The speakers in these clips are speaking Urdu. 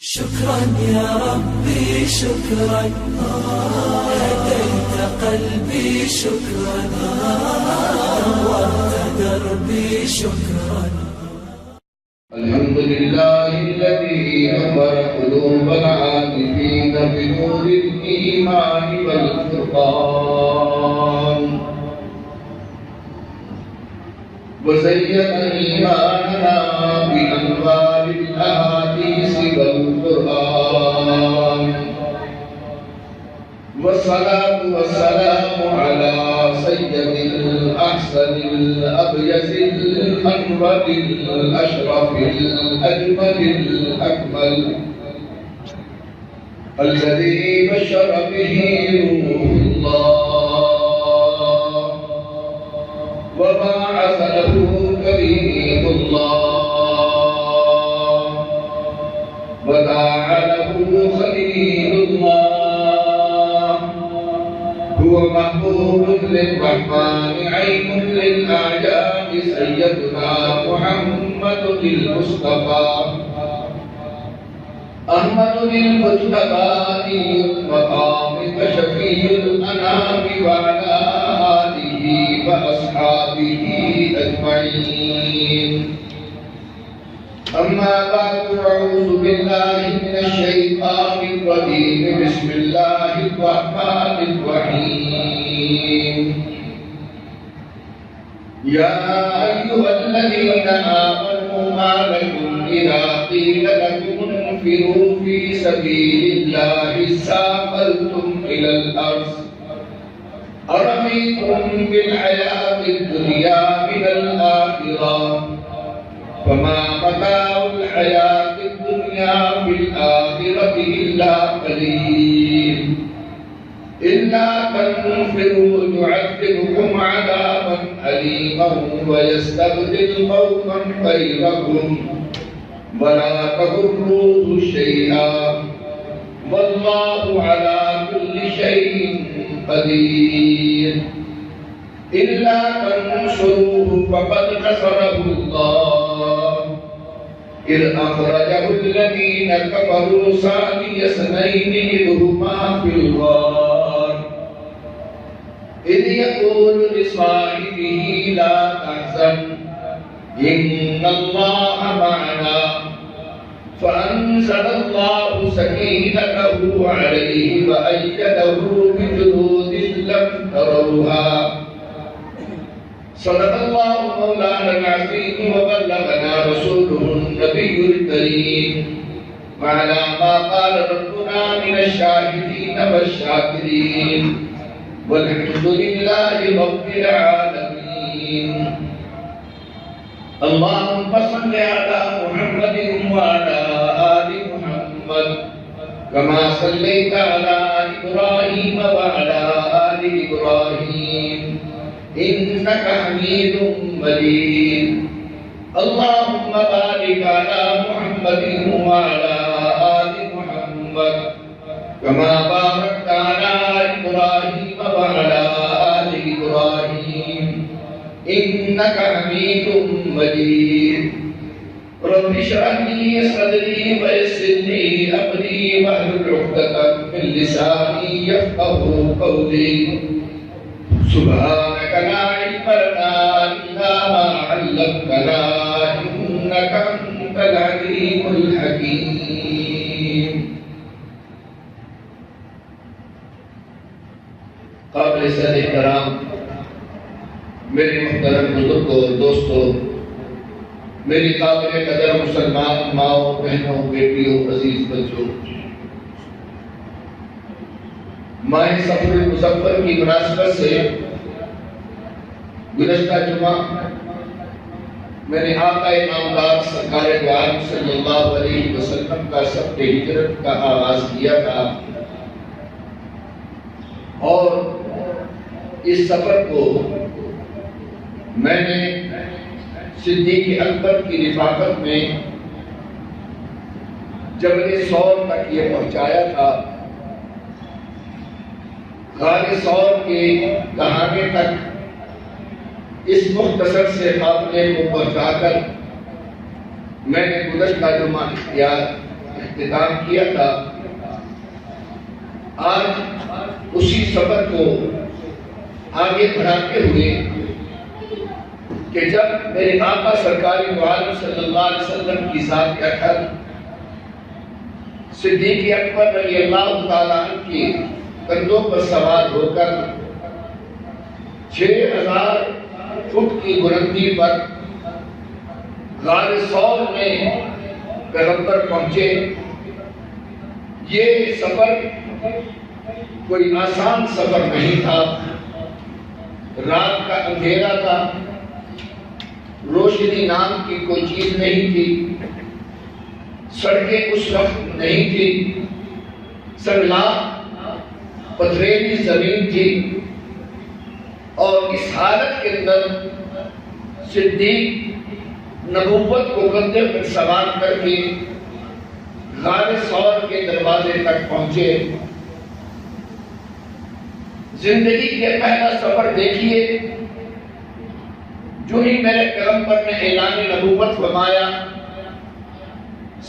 شكرا يا ربي شكرا هديت قلبي شكرا نورت دربي شكرا. الحمد لله الذي نور قلوب العارفين بنور الإيمان والفرقان وزين إيماننا بأنوار الأحاديث والقرآن والصلاة والسلام على سيد الأحسن الأبيض الأنور الأشرف الأجمل الأكمل الذي بشر به روح الله وبعث له كريم الله ودعا له خليل الله هو محبوب للرحمن عين للأعجاب سيدنا محمد المصطفى أحمد المجتبى المقام كشفي الأنام وعلى آله وأصحابه أجمعين. أما بعد أعوذ بالله من الشيطان الرجيم بسم الله الرحمن الرحيم. يا أيها الذين آمنوا ما لكم إذا قيل لكم انفروا في سبيل الله اثاقلتم إلى الأرض أرضيتم بالحياة الدنيا من الآخرة فما متاع الحياة الدنيا في الآخرة إلا قليل إلا تنفروا يعذبكم عذابا أليما ويستبدل قوما غيركم ولا تضروه شيئا والله على كل شيء قدير. إلا تنصروه فقد نصره الله إذ أخرجه الذين كفروا ثاني اثنين إذ هما في الغار إذ يقول لصاحبه لا تحزن إن الله معنا فأنزل الله سكينته عليه وأيده بجنود لم تروها. صدق الله مولانا العظيم وبلغنا رسوله النبي الكريم وعلى ما قال ربنا من الشاهدين والشاكرين والحمد لله رب العالمين. اللهم صل على محمد وعلى آل محمد كما صليت على إبراهيم وعلى آل إبراهيم إنك حميد مجيد. اللهم بارك على محمد وعلى آل محمد كما باركت على إبراهيم وعلى آل إبراهيم إنك حميد مجيد. رب اشرح لي صدري ويسر لي أمري واحلل عقدة من لساني يفقهوا قولي. سبحانك لا علم لنا إلا ما علمتنا إنك أنت العليم الحكيم. قابل صدر احترام میرے محترم بزرگوں اور دوستوں، میری قابل قدر مسلمان ماؤں بہنوں بیٹیوں عزیز بچوں، ماہ سفر المظفر کی مناسبت سے گزشتہ جمعہ میں نے آقا نامدار سرکار دو عالم صلی اللہ علیہ وسلم کا سفر ہجرت کا آغاز کیا تھا اور اس سفر کو میں نے صدیق اکبر کی رفاقت میں جبل ثور تک یہ پہنچایا تھا. غار ثور کے دہانے تک اس مختصر سے قافلے کو پہنچا کر میں نے گزشتہ جمعہ اختتام کیا تھا، آج اسی سفر کو آگے بڑھاتے ہوئے کہ جب میرے آقا سرکار عالم صلی اللہ علیہ وسلم کی ذات اکبر صدیق اکبر رضی اللہ تعالیٰ عنہ کی کندھوں پر سوار ہو کر 6000 فٹ کی بلندی پر غار ثور میں پیغمبر پہنچے، یہ سفر کوئی آسان سفر نہیں تھا۔ رات کا اندھیرا تھا، روشنی نام کی کوئی چیز نہیں تھی، سڑکیں اس وقت نہیں تھی، سنگلاخ پتھریلی زمین تھی، اور اس حالت کے اندر صدیق نبوت کو کندھے پر سوار کر کے غار ثور کے دروازے تک پہنچے۔ زندگی کے پہلا سفر دیکھیے، جو ہی میرے پیغمبر نے اعلان نبوت فرمایا،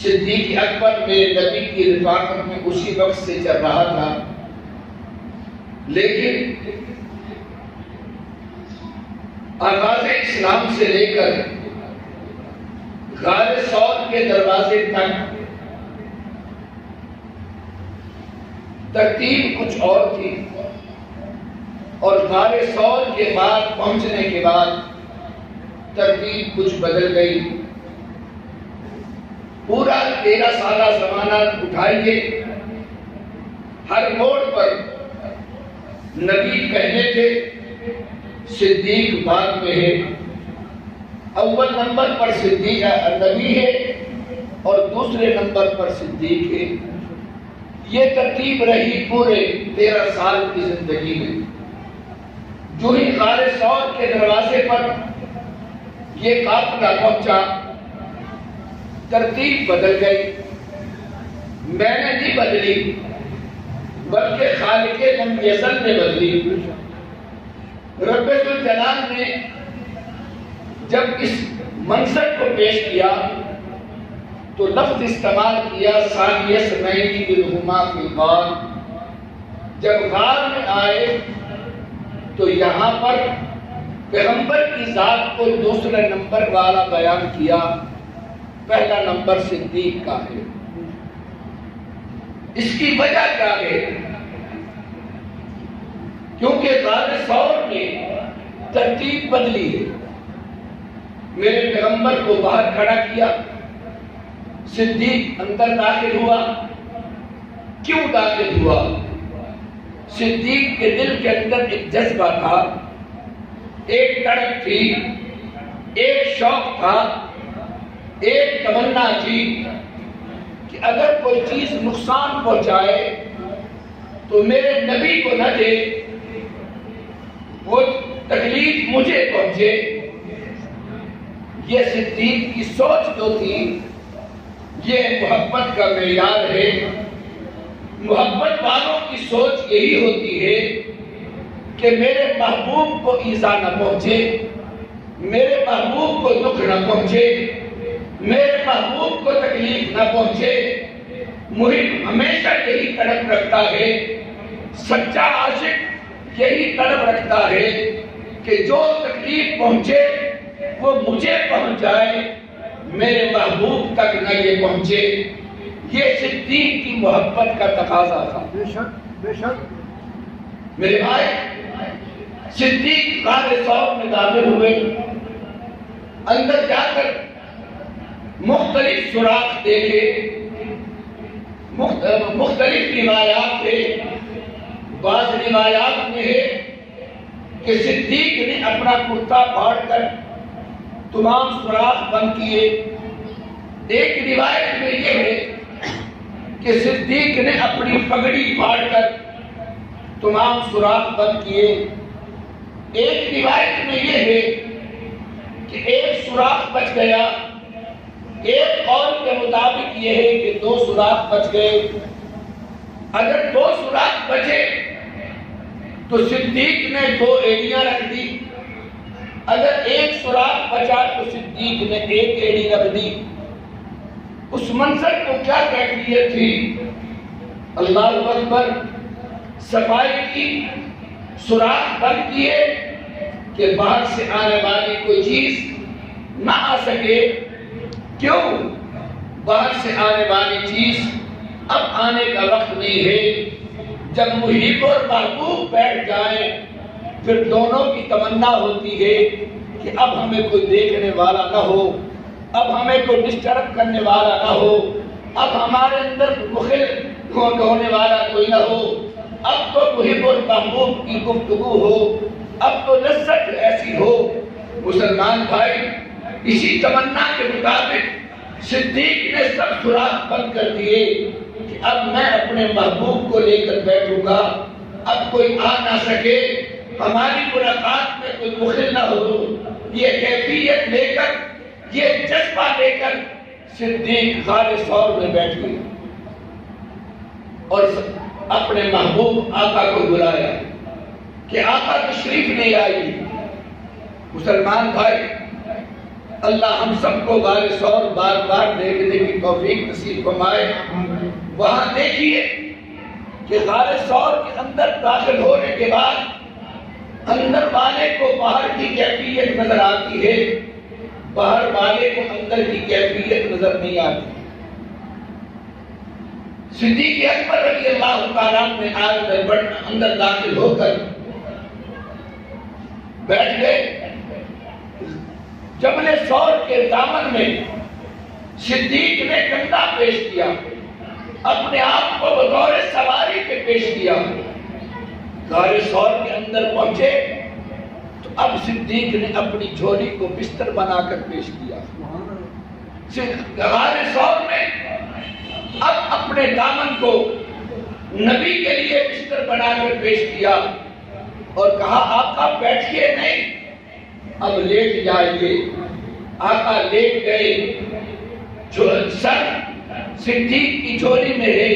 صدیق اکبر میرے نبی کی رفاقت میں اسی وقت سے چل رہا تھا، لیکن آغاز اسلام سے لے کر غار ثور کے دروازے تک ترتیب کچھ اور تھی، اور غار ثور کے بعد پہنچنے کے بعد ترتیب کچھ بدل گئی۔ پورا 13 سالہ زمانہ اٹھائیے، ہر موڑ پر نبی پہلے تھے، صدیق بعد میں ہے۔ اول نمبر پر صدیق نبی ہے اور دوسرے نمبر پر صدیق ہے۔ یہ ترتیب رہی پورے 13 سال کی زندگی میں۔ جو ہی غار ثور کے دروازے پر یہ قافلہ پہنچا، ترتیب بدل گئی۔ میں نے نہیں بدلی، بلکہ خالق لم یزل نے بدلی۔ رب ذوالجلال نے جب اس منظر کو پیش کیا تو لفظ استعمال کیا ثانی اثنین اذ ھما فی الغار۔ جب غار میں آئے تو یہاں پر پیغمبر کی ذات کو دوسرے نمبر والا بیان کیا، پہلا نمبر صدیق کا ہے۔ اس کی وجہ کیا ہے؟ کیونکہ غار ثور میں ترتیب بدلی ہے۔ میرے پیغمبر کو باہر کھڑا کیا، صدیق اندر داخل ہوا۔ کیوں داخل ہوا؟ صدیق کے دل کے اندر ایک جذبہ تھا، ایک تڑپ تھی، ایک شوق تھا، ایک تمنا تھی کہ اگر کوئی چیز نقصان پہنچائے تو میرے نبی کو نہ دے، وہ تکلیف مجھے پہنچے۔ یہ صدیق کی سوچ جو تھی، یہ محبت کا معیار ہے۔ محبت والوں کی سوچ یہی ہوتی ہے کہ میرے محبوب کو ایذا نہ پہنچے، میرے محبوب کو دکھ نہ پہنچے، میرے محبوب کو تکلیف نہ پہنچے۔ محب ہمیشہ یہی طلب رکھتا ہے، سچا عاشق یہی طلب رکھتا ہے کہ جو تکلیف پہنچے وہ مجھے پہنچ جائے، میرے محبوب تک نہ یہ پہنچے۔ یہ صدیق کی محبت کا تقاضا تھا۔ بے شک بے شک۔ میرے بھائی، صدیق غار ثور میں داخل ہوئے، اندر جا کر مختلف سوراخ دیکھے، مختلف روایات تھے۔ بعض روایات میں ہے کہ صدیق نے اپنا کرتا پھاڑ کر تمام سوراخ بند کیے۔ ایک روایت میں یہ ہے کہ صدیق نے اپنی پگڑی پھاڑ کر تمام سوراخ بند کیے۔ ایک روایت میں یہ ہے کہ ایک سوراخ بچ گیا، ایک قول کے مطابق یہ ہے کہ 2 سوراخ بچ گئے۔ اگر 2 سوراخ بچے تو صدیق نے 2 ایڑیاں رکھ دی، اگر ایک سوراخ بچا تو صدیق نے 1 ایڑی رکھ دی۔ اس منظر کو کیا کیفیت تھی؟ اللہ اکبر، صفائی کی، سوراخ بند کیے کہ باہر سے آنے والی کوئی چیز نہ آ سکے۔ کیوں؟ باہر سے آنے والی چیز اب آنے کا وقت نہیں ہے۔ جب محب اور محبوب بیٹھ جائیں پھر دونوں کی تمنا ہوتی ہے کہ اب ہمیں کوئی دیکھنے والا نہ ہو، اب ہمیں کوئی ڈسٹرب کرنے والا نہ ہو، اب ہمارے اندر مخل ہونے والا کوئی نہ ہو، اب تو محب اور محبوب کی گفتگو ہو، اب تو لذت ایسی ہو۔ مسلمان بھائی، اسی تمنا کے مطابق صدیق نے سب سوراخ بند کر دیے کہ اب میں اپنے محبوب کو لے کر بیٹھوں گا، اب کوئی آ نہ سکے، ہماری ملاقات میں کوئی مخل نہ ہو۔ یہ کیفیت لے کر، یہ جذبہ لے کر صدیق غار ثور میں بیٹھ گئے اور اپنے محبوب آقا کو بلایا کہ آقا تشریف نہیں آئی۔ مسلمان بھائی، اللہ ہم سب کو غار ثور بار بار دیکھنے کی توفیق نصیب فرمائے۔ وہاں دیکھیے کہ غار ثور کے اندر داخل ہونے کے بعد اندر والے کو باہر کی کیفیت نظر آتی ہے، باہر والے کو اندر کی کیفیت نظر نہیں آتی۔ صدیق اکبر رضی اللہ تعالیٰ نے اندر داخل ہو کر بیٹھ گئے۔ جبل ثور کے دامن میں صدیق نے کندھا پیش کیا، اپنے آپ کو بطور سواری پہ پیش کیا۔ غار ثور کے اندر پہنچے تو اب صدیق نے اپنی جھولی کو بستر بنا کر پیش کیا۔ غار ثور میں اب اپنے دامن کو نبی کے لیے بستر بنا کر پیش کیا اور کہا آقا بیٹھیے نہیں، اب لیٹ جائیے۔ آقا لیٹ گئے، سر صدیق کی جھولی میں ہے،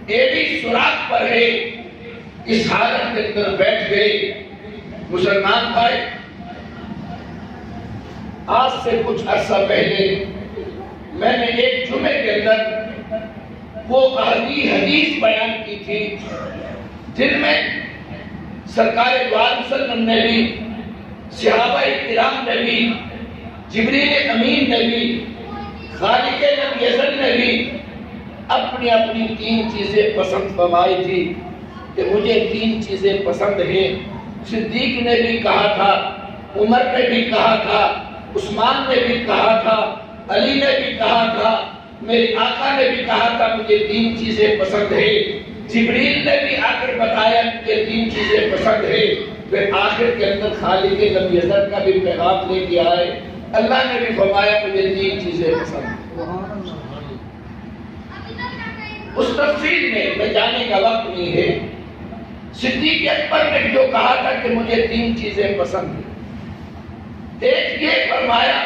ایڑی سوراخ پر ہے، اس حالت کے اندر بیٹھ گئے۔ مسلمان بھائی، آج سے کچھ عرصہ پہلے میں نے ایک جمعے کے اندر وہ حدیث بیان کی تھی جن میں سرکار دو عالم صلی اللہ علیہ وسلم نے بھی، صحابہ کرام نے بھی، جبریل امین نے بھی، خالق لم یزل نے بھی اپنی اپنی 3 چیزیں پسند فرمائی تھی کہ مجھے 3 چیزیں پسند ہیں۔ صدیق نے بھی کہا تھا، عمر نے بھی کہا تھا، عثمان نے بھی کہا تھا، علی نے بھی کہا تھا، میرے آقا نے بھی کہا تھا مجھے 3 چیزیں پسند ہیں۔ جبریل نے بھی آ کر بتایا مجھے 3 چیزیں پسند ہیں۔ پھر آخر کے اندر خالق لم یزل کا بھی پیغام لے کے آئے، اللہ نے بھی فرمایا مجھے 3 چیزیں پسند ہیں۔ اس تفصیل میں جانے کا وقت نہیں ہے۔ صدیق اکبر نے جو کہا تھا کہ مجھے 3 چیزیں پسند ہیں، ایک یہ فرمایا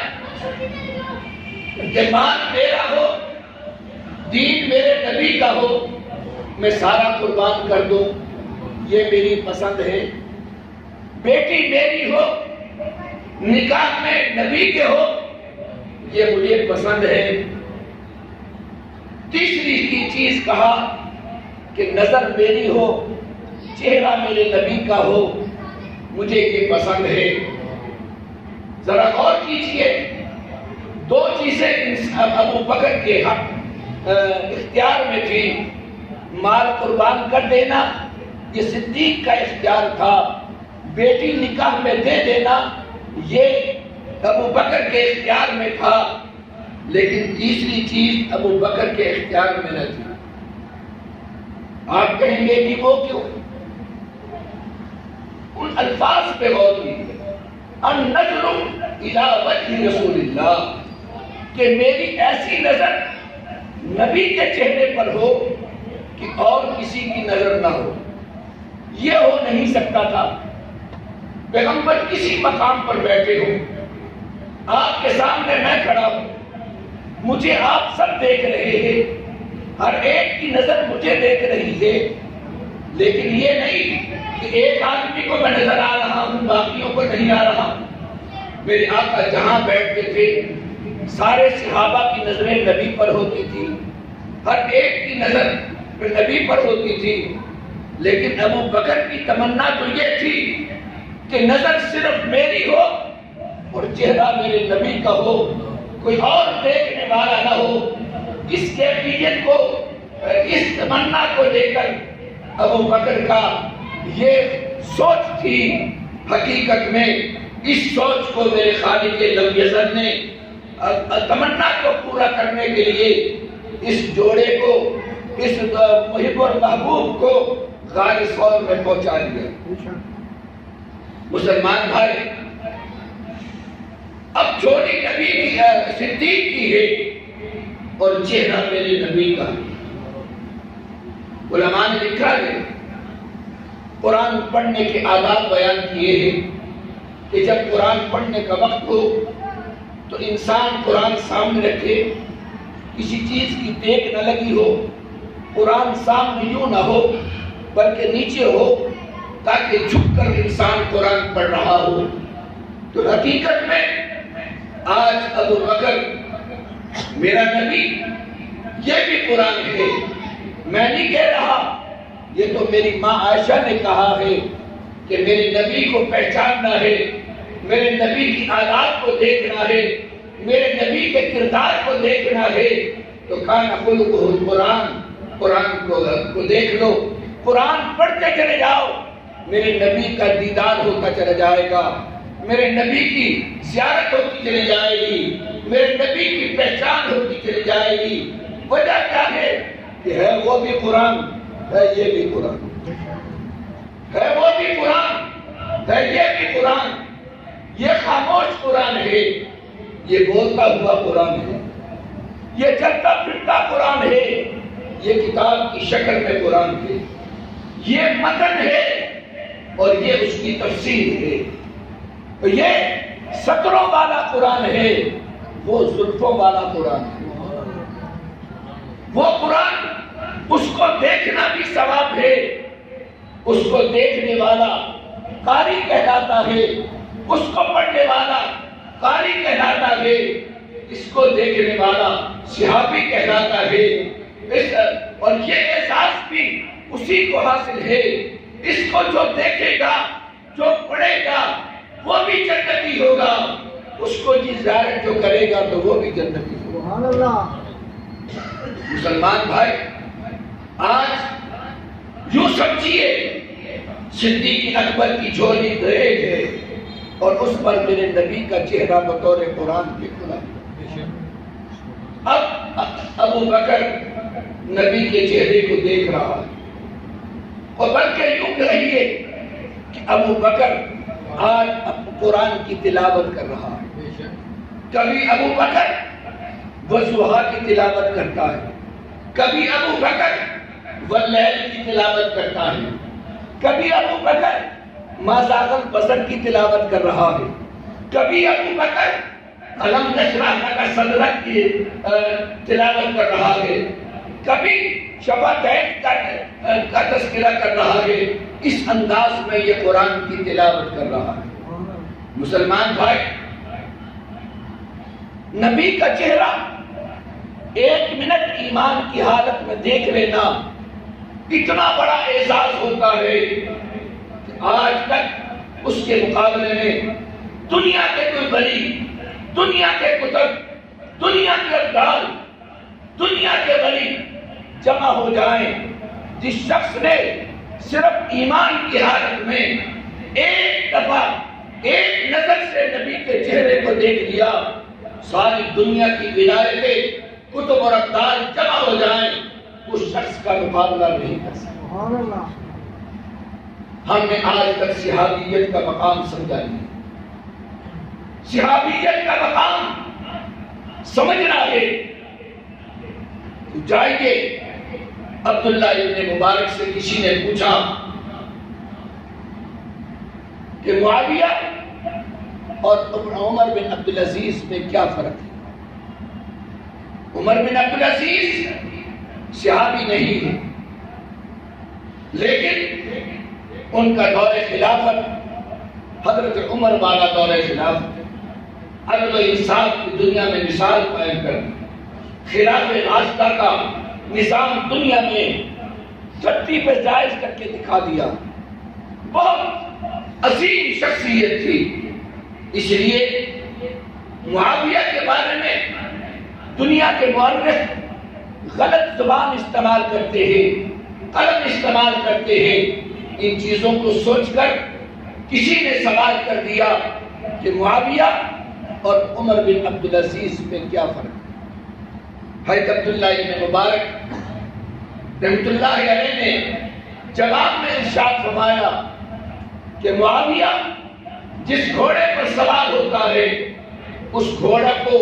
کہ مال میرا ہو، دین میرے نبی کا ہو، میں سارا قربان کر دوں، یہ میری پسند ہے۔ بیٹی میری ہو، نکاح میں نبی کے ہو، یہ مجھے پسند ہے۔ تیسری کی چیز کہا کہ نظر میری ہو، چہرہ میرے نبی کا ہو، مجھے یہ پسند ہے۔ ذرا غور کیجئے، 2 چیزیں ابو بکر کے اختیار میں تھی، مال قربان کر دینا یہ صدیق کا اختیار تھا، بیٹی نکاح میں دے دینا یہ ابو بکر کے اختیار میں تھا، لیکن تیسری چیز ابو بکر کے اختیار میں نہ تھی۔ آپ کہیں گے کہ وہ کیوں؟ ان الفاظ پہ غور کیجیے، النظر الی وجہ رسول اللہ، کہ میری ایسی نظر نبی کے چہرے پر ہو کہ اور کسی کی نظر نہ ہو، یہ ہو نہیں سکتا تھا۔ پیغمبر کسی مقام پر بیٹھے ہوں، آپ کے سامنے میں کھڑا ہوں، مجھے آپ سب دیکھ رہے ہیں، ہر ایک کی نظر مجھے دیکھ رہی ہے، لیکن یہ نہیں کہ ایک آدمی کو میں نظر آ رہا ہوں باقیوں کو نہیں آ رہا۔ میرے آقا جہاں بیٹھتے تھے سارے صحابہ کی نظریں نبی پر ہوتی تھی، ہر ایک کی نظر نبی پر ہوتی تھی، لیکن ابو بکر کی تمنا تو یہ تھی کہ نظر صرف میری ہو اور چہرہ میرے نبی کا ہو، کوئی اور دیکھنے والا نہ ہو۔ اس کیفیت کو، اس تمنا کو لے کر ابو بکر کا یہ سوچ تھی۔ حقیقت میں اس سوچ کو میرے خالق لم یزل نے تمنا کو پورا کرنے کے لیے اس جوڑے کو، اس محب اور محبوب کو غار ثور میں پہنچا دیا۔ مسلمان بھائی، اب جوڑی نبی کی صدیق کی ہے اور چہرہ میرے نبی کا۔ علماء نے لکھا ہے، قرآن پڑھنے کے آداب بیان کیے ہیں کہ جب قرآن پڑھنے کا وقت ہو تو انسان قرآن سامنے رکھے، کسی چیز کی دیکھ نہ لگی ہو، قرآن سامنے یوں نہ ہو بلکہ نیچے ہو، تاکہ جھک کر انسان قرآن پڑھ رہا ہو۔ تو حقیقت میں آج ابو بکر میرا نبی، یہ بھی قرآن ہے، میں نہیں کہہ رہا، یہ تو میری ماں عائشہ نے کہا ہے کہ میرے نبی کو پہچاننا ہے، میرے نبی کی عادات کو دیکھنا ہے، میرے نبی کے کردار کو دیکھنا ہے، تو کان خلقہ القرآن، قرآن کو دیکھ لو، قرآن پڑھتے چلے جاؤ، میرے نبی کا دیدار ہوتا چلا جائے گا، میرے نبی کی زیارت ہوتی چلی جائے گی، میرے نبی کی پہچان ہوتی چلی جائے گی۔ وجہ کیا ہے کہ ہے وہ بھی قرآن، ہے یہ بھی قرآن، ہے وہ بھی قرآن، ہے یہ بھی قرآن، یہ خاموش قرآن ہے، یہ بولتا ہوا قرآن ہے، یہ چلتا پھرتا قرآن ہے، یہ کتاب کی شکل میں قرآن ہے، یہ متن ہے اور یہ اس کی تفسیر ہے، یہ سطروں والا قرآن ہے، وہ زلفوں والا قرآن ہے۔ وہ قرآن، اس کو دیکھنا بھی ثواب ہے، اس کو دیکھنے والا قاری کہلاتا ہے، اس کو پڑھنے والا قاری کہلاتا ہے، اس کو دیکھنے والا صحابی کہلاتا ہے، اور یہ احساس بھی اسی کو حاصل ہے۔ اس کو جو دیکھے گا، جو پڑھے گا، وہ بھی جنتی ہوگا، اس کو جی زیارت جو کرے گا تو وہ بھی جنتی ہوگا۔ سبحان اللہ۔ مسلمان بھائی، آج یوں سمجھیے صدیق اکبر کی جھولی دریج ہے اور اس پر میرے نبی کا چہرہ بطور قرآن کے کھلا۔ اب ابو بکر نبی کے چہرے کو دیکھ رہا ہے، اور بلکہ یوں کہیے کہ ابو بکر آج قرآن کی تلاوت کر رہا ہے۔ کبھی ابو بکر والضحیٰ کی تلاوت کرتا ہے، کبھی ابو بکر واللیل کی تلاوت کرتا ہے، کبھی ابو بکر ما زاغ البصر کی تلاوت کر رہا ہے، کبھی ابو بکر الم نشرح لک صدرک کی تلاوت کر رہا ہے، کبھی شفاعتین کا تذکرہ کر رہا ہے۔ اس انداز میں یہ قرآن کی تلاوت کر رہا ہے۔ مسلمان بھائی، نبی کا چہرہ ایک منٹ ایمان کی حالت میں دیکھ لینا اتنا بڑا اعزاز ہوتا ہے کہ آج تک اس کے مقابلے میں دنیا کے کوئی ولی، دنیا کے کتب، دنیا کے ابدال، دنیا کے ولی جمع ہو جائیں، جس شخص نے صرف ایمان کی حالت میں ایک دفعہ ایک نظر سے نبی کے چہرے کو دیکھ لیا، ساری دنیا کی ولایتیں، کتب اور ابدال جمع ہو جائیں، اس شخص کا مقابلہ نہیں کر سکتا۔ ہم نے آج تک صحابیت کا مقام سمجھا نہیں، صحابیت کا مقام سمجھنا ہے۔ جائیے، عبداللہ ابن مبارک سے کسی نے پوچھا کہ معاویہ اور عمر بن عبدالعزیز میں کیا فرق ہے؟ عمر بن عبدالعزیز صحابی نہیں ہے، لیکن ان کا دور خلافت حضرت عمر والا دور خلافت ہے۔ عدل و انصاف کی دنیا میں مثال قائم کر دی، خلاف راستہ کا نظام دنیا میں دھرتی پہ جائز کر کے دکھا دیا۔ بہت عظیم شخصیت تھی، اس لیے معاویہ کے بارے میں دنیا کے مورخ غلط زبان استعمال کرتے ہیں، قلم استعمال کرتے ہیں۔ ان چیزوں کو سوچ کر کسی نے سوال کر دیا کہ معاویہ اور عمر بن عبدالعزیز میں کیا فرق ہے؟ حضرت عبداللہ بن مبارک رحمۃ اللہ علیہ نے جواب میں ارشاد فرمایا کہ معاویہ جس گھوڑے پر سوار ہوتا ہے اس گھوڑا کو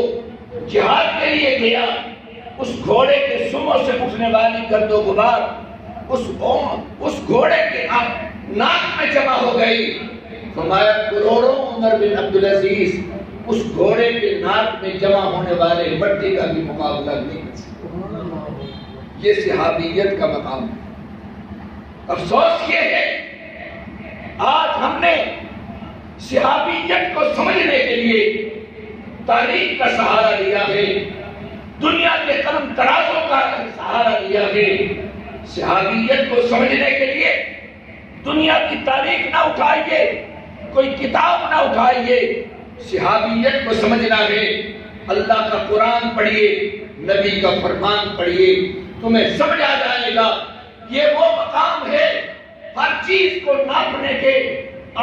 جہاد کے لیے گیا، اس گھوڑے کے سموں سے اٹھنے والی گرد و غبار اس گھوڑے کے ناک میں جمع ہو گئی۔ فرمایا کروڑوں عمر بن عبدالعزیز اس گھوڑے کے ناک میں جمع ہونے والے مٹی کا بھی مقابلہ نہیں کر سکتے۔ یہ صحابیت کا مقام ہے۔ افسوس یہ ہے آج ہم نے صحابیت کو سمجھنے کے لیے تاریخ کا سہارا لیا ہے، دنیا کے قلم ترازوں کا سہارا لیا ہے۔ صحابیت کو سمجھنے کے لیے دنیا کی تاریخ نہ اٹھائیے، کوئی کتاب نہ اٹھائیے۔ صحابیت کو سمجھنا ہے، اللہ کا قرآن پڑھیے، نبی کا فرمان پڑھیے، تمہیں سمجھ آ جائے گا۔ یہ وہ مقام ہے، ہر چیز کو ناپنے کے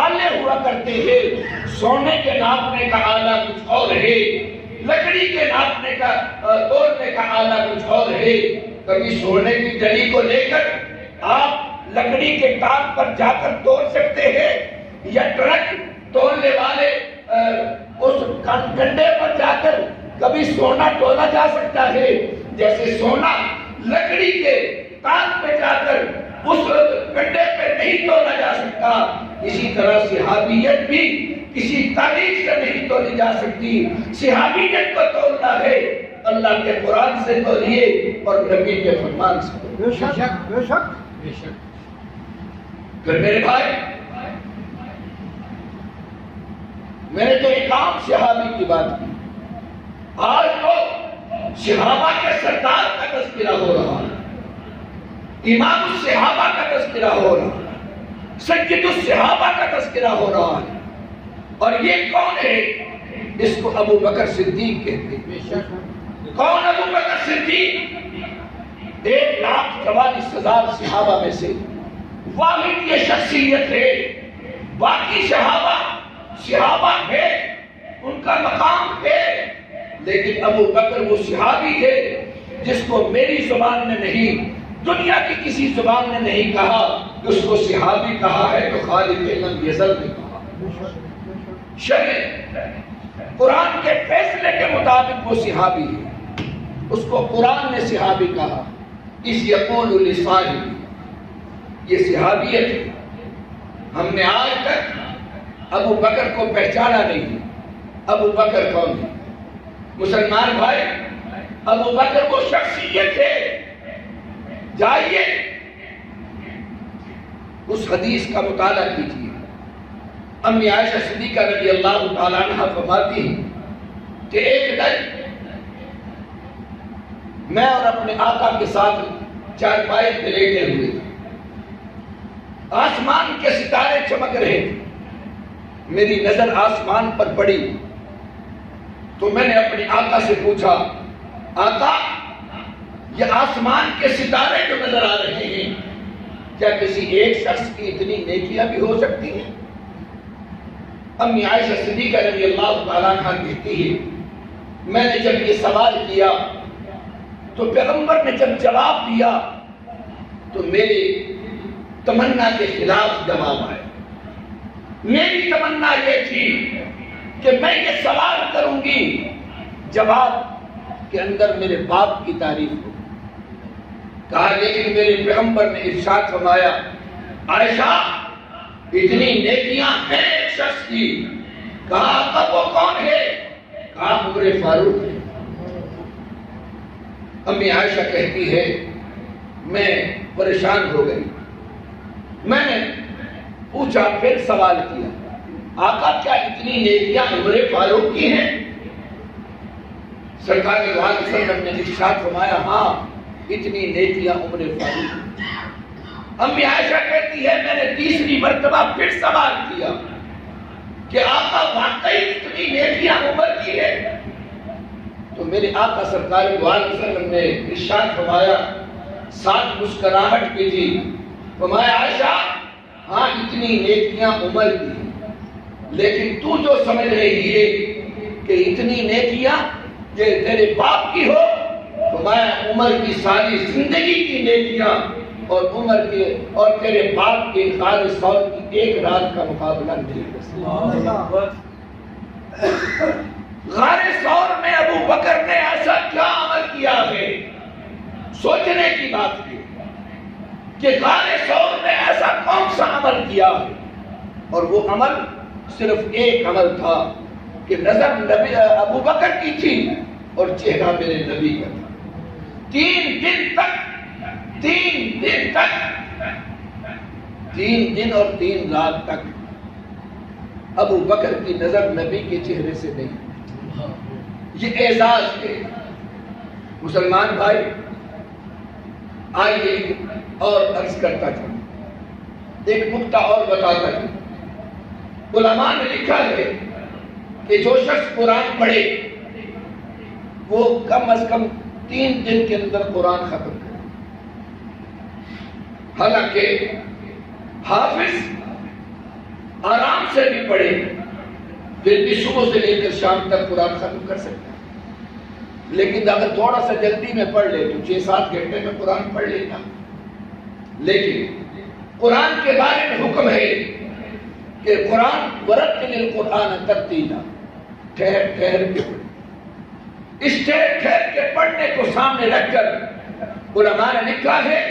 آلے ہوا کرتے ہیں۔ سونے کے ناپنے کا آلہ کچھ اور ہے، لکڑی کے ناپنے کا تولنے کا آلہ کچھ اور ہے۔ کبھی سونے کی ڈلی کو لے کر آپ لکڑی کے ٹانگ پر جا کر توڑ سکتے ہیں، یا ٹرک تولنے والے اس کنڈے پر جا کر کبھی سونا تولا جا سکتا ہے؟ جیسے سونا لکڑی کے ٹانگ پہ جا کر اس کنڈے پہ نہیں تولا جا سکتا، اسی طرح صحابیت بھی کسی تاریخ سے نہیں تولی جا سکتی۔ صحابیت کو تولنا ہے، اللہ کے قرآن سے تولیے اور نبی کے فرمان سے تولیے۔ بے شک بے شک بے شک۔ پھر میرے بھائی، میں نے تو ایک عام صحابی کی بات کی، آج تو صحابہ کے سردار کا تذکرہ ہو رہا ہے، امام الصحابہ کا تذکرہ ہو رہا ہے، سید الصحابہ کا تذکرہ ہو رہا ہے۔ اور یہ کون ہے؟ اس کو ابو بکر صدیق کہتے ہیں۔ کون ابو بکر صدیق؟ 1,44,000 صحابہ میں سے واحد یہ شخصیت ہے۔ باقی صحابہ ہے، ان کا مقام ہے، لیکن ابو بکر وہ صحابی ہے جس کو میری زبان میں نہیں، دنیا کی کسی زبان نے نہیں کہا کہ اس کو صحابی کہا ہے، تو خالق لم یزل نے کہا۔ شرع قرآن کے فیصلے کے مطابق وہ صحابی ہے، اس کو قرآن نے صحابی کہا۔ اس یقول لصاحب، یہ صحابیت ہے۔ ہم نے آج تک ابو بکر کو پہچانا نہیں۔ ابو بکر کون ہے؟ مسلمان بھائی، ابو بکر وہ شخصیت ہے، جائیے اس حدیث کا مطالعہ کیجیے۔ امی عائشہ صدیقہ رضی اللہ تعالیٰ عنہ فرماتی ہیں کہ ایک دن میں اور اپنے آقا کے ساتھ چارپائی پہ لیٹے ہوئے تھے، آسمان کے ستارے چمک رہے تھے، میری نظر آسمان پر پڑی تو میں نے اپنے آقا سے پوچھا، آقا یہ آسمان کے ستارے جو نظر آ رہے ہیں، کیا کسی ایک شخص کی اتنی نیکیاں بھی ہو سکتی ہیں؟ امی عائشہ صدیقہ رضی اللہ تعالیٰ عنہ کہتی ہے میں نے جب یہ سوال کیا تو پیغمبر نے جب جواب دیا تو میری تمنا کے خلاف جواب آیا۔ میری تمنا یہ تھی کہ میں یہ سوال کروں گی، جواب کے اندر میرے باپ کی تعریف ہو۔ کہا لیکن میرے پیغمبر نے ارشاد فرمایا، عائشہ اتنی نیکیاں ہیں ایک شخص کی۔ کہا آقا وہ کون ہے؟ کہا عمر فاروق ہے۔ امی عائشہ کہتی ہے میں پریشان ہو گئی، میں نے پوچھا، پھر سوال کیا، آقا کیا اتنی نیکیاں عمر فاروق کی ہیں؟ سرکار دو عالم صلی اللہ علیہ وسلم نے ارشاد فرمایا ہاں اتنی نیکیاں عمر فاروق. امی عائشہ کہتی ہے میں نے تیسری مرتبہ پھر سوال کیا کہ آقا واقعی اتنی نیکیاں عمر کی ہے؟ تو میرے آقا سرکار دو عالم صلی اللہ علیہ وسلم نے ارشاد فرمایا ساتھ مسکراہٹ کی تھی فرمایا عائشہ ہاں اتنی نیکیاں عمر کی لیکن تو جو سمجھ رہی ہے کہ اتنی نیکیاں یہ تیرے باپ کی ہو فرمایا عمر کی ساری زندگی کی نیکیاں اور عمر کے اور تیرے باپ کے غار ثور کی ایک رات کا مقابلہ نہیں کر سکتا. غار ثور میں ابو بکر نے ایسا کیا عمل کیا ہے سوچنے کی بات ہے کہ غار ثور میں ایسا کون سا عمل کیا ہے اور وہ عمل صرف ایک عمل تھا کہ نظر نبی ابو بکر کی تھی اور چہرہ میرے نبی کا تھا. 3 دن اور 3 رات تک ابو بکر کی نظر نبی کے چہرے سے نہیں. یہ اعزاز ہے مسلمان بھائی. آئیے اور عرض کرتا تھا ایک نکتہ اور بتاتا ہوں. علماء نے لکھا ہے کہ جو شخص قرآن پڑھے وہ کم از کم 3 دن کے اندر قرآن ختم کرے. حالانکہ حافظ آرام سے بھی پڑھے پھر بھی صبح سے لے کر شام تک قرآن ختم کر سکتا ہے لیکن اگر تھوڑا سا جلدی میں پڑھ لے تو 6-7 گھنٹے میں قرآن پڑھ لیتا. لیکن قرآن کے بارے میں حکم ہے کہ قرآن ورتل القرآن ترتیلا ٹھہر ٹھہر کے پڑھے. اس ٹھہر کے پڑھنے کو سامنے رکھ کر علماء نے لکھا ہے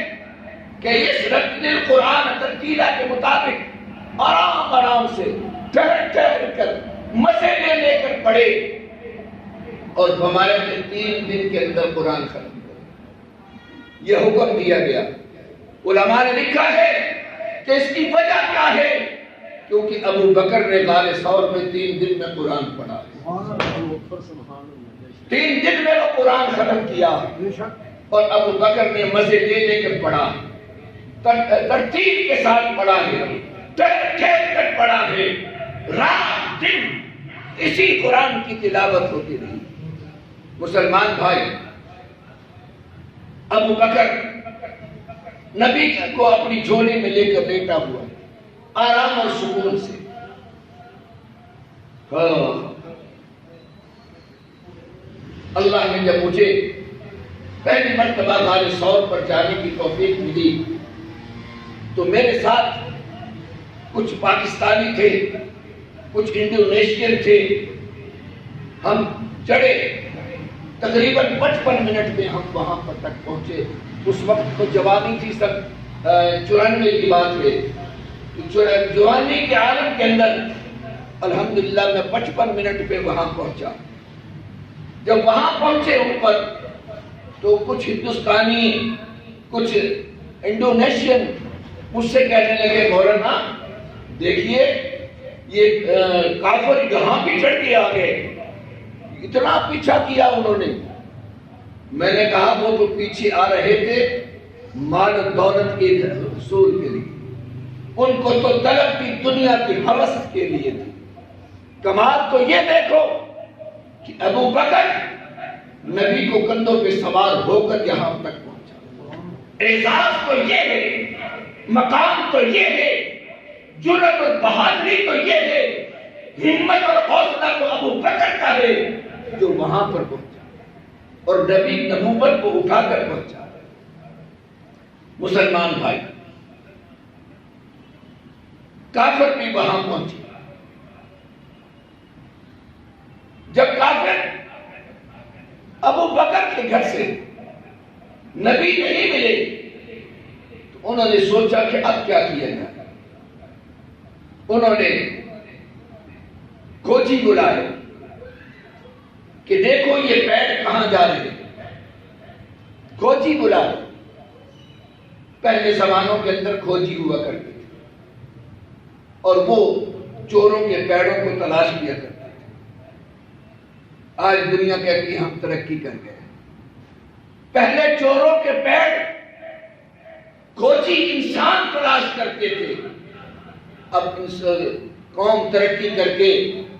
کہ اس رتل القرآن ترتیلا کے مطابق آرام آرام سے ٹھہر ٹھہر کر مزے لے کر پڑھے اور ہمارے 3 دن کے اندر قرآن ختم کرے. یہ حکم دیا گیا. علماء نے لکھا ہے کہ اس کی وجہ کیا ہے کیونکہ ابو بکر نے غار ثور میں 3 دن میں قرآن پڑھا. 3 دن میں وہ قرآن ختم کیا اور ابو بکر نے مزے لے کر پڑھا. ترتیب کے ساتھ پڑھا ہے ٹھہر کر پڑھا ہے. رات دن اسی قرآن کی تلاوت ہوتی رہی. مسلمان بھائی ابو بکر نبی کو اپنی جھولی میں لے کر لیٹا ہوا آرام اور سکون سے. اللہ نے جب مجھے پہلی مرتبہ غار ثور پر جانے کی توفیق ملی تو میرے ساتھ کچھ پاکستانی تھے کچھ انڈونیشین تھے. ہم چڑھے تقریباً 55 منٹ میں ہم وہاں پر تک پہنچے. اس وقت تو جوانی تھی سب 94 کی بات ہے. جوانی کے عالم کے اندر الحمدللہ میں 55 منٹ پہ وہاں پہنچا. جب وہاں پہنچے اوپر تو کچھ ہندوستانی کچھ انڈونیشین مجھ سے کہنے لگے مولانا دیکھیے یہ کافر یہاں بھی چڑھ کے آ گئے. اتنا پیچھا کیا انہوں نے. میں نے کہا وہ تو پیچھے آ رہے تھے مال دولت کے حصول کے لیے. ان کو تو طلب کی دنیا کی ہوس کے لیے تھی. کمال تو یہ دیکھو کہ ابو بکر نبی کو کندھوں پہ سوار ہو کر یہاں تک پہنچا. اعزاز تو یہ ہے مقام تو یہ ہے جرأت اور بہادری تو یہ ہے ہمت اور حوصلہ تو ابو بکر کا ہے جو وہاں پر پہنچا اور نبی نبوت کو اٹھا کر پہنچا. مسلمان بھائی کافر بھی وہاں پہنچے. جب کافر ابو بکر کے گھر سے نبی نہیں ملے تو انہوں نے سوچا کہ اب کیا کیا جائے. انہوں نے کھوجی بلائے کہ دیکھو یہ پیڑ کہاں جا رہے ہیں. کھوجی بلائے. پہلے زمانوں کے اندر کھوجی ہوا کرتے تھے اور وہ چوروں کے پیڑوں کو تلاش کیا کرتے تھے. آج دنیا کہتی ہے ہم ترقی کر گئے. پہلے چوروں کے پیڑ کھوجی انسان تلاش کرتے تھے، اب قوم ترقی کر کے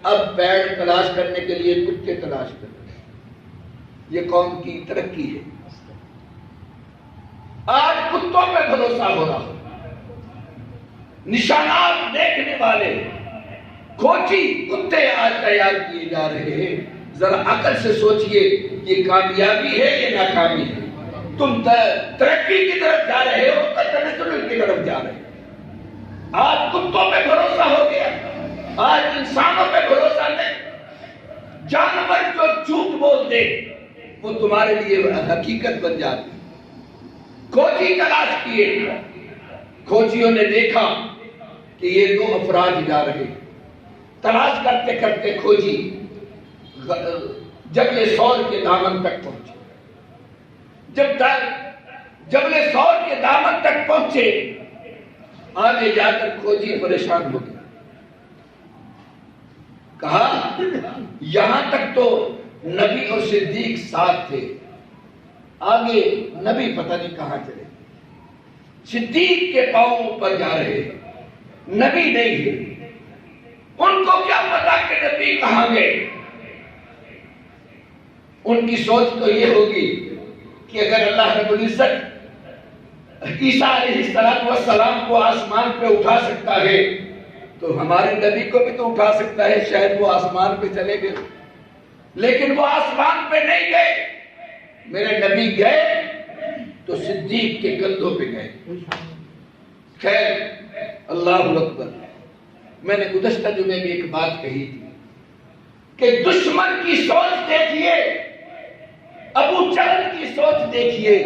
اب پیڑ تلاش کرنے کے لیے کتے تلاش کر رہے ہیں. یہ قوم کی ترقی ہے. آج کتوں پہ بھروسہ ہو رہا، نشانات دیکھنے والے کھوجی کتے آج تیار کیے جا رہے ہیں. ذرا عقل سے سوچئے یہ کامیابی ہے یا ناکامی ہے؟ تم ترقی کی طرف جا رہے ہو تو تنزل کی طرف جا رہے ہو. آج کتوں پہ بھروسہ ہو گیا، آج انسانوں پہ بھروسہ نہیں. جانور جو جھوٹ بول دے وہ تمہارے لیے حقیقت بن جاتی. کھوجی تلاش کیے، کھوجیوں نے دیکھا کہ یہ دو افراد جا رہے. تلاش کرتے کرتے کھوجی جبل سور کے دامن تک پہنچے. جبل سور کے دامن تک پہنچے، آگے جا کر کھوجی پریشان ہو گیا. کہا یہاں تک تو نبی اور صدیق ساتھ تھے، آگے نبی پتہ نہیں کہاں چلے. صدیق کے پاؤں پر جا رہے، نبی نہیں ہے. ان کو کیا پتا کہ نبی کہاں گئے؟ ان کی سوچ تو یہ ہوگی کہ اگر اللہ رب العزت عیسیٰ علیہ السلام کو آسمان پہ اٹھا سکتا ہے تو ہمارے نبی کو بھی تو اٹھا سکتا ہے. شاید وہ آسمان پہ چلے گئے، لیکن وہ آسمان پہ نہیں گئے. میرے نبی گئے تو صدیق کے کندھوں پہ گئے. خیر، اللہ اکبر. میں نے گزشتہ جمعے میں ایک بات کہی تھی کہ دشمن کی سوچ دیکھیے، ابو جہل کی سوچ دیکھیے،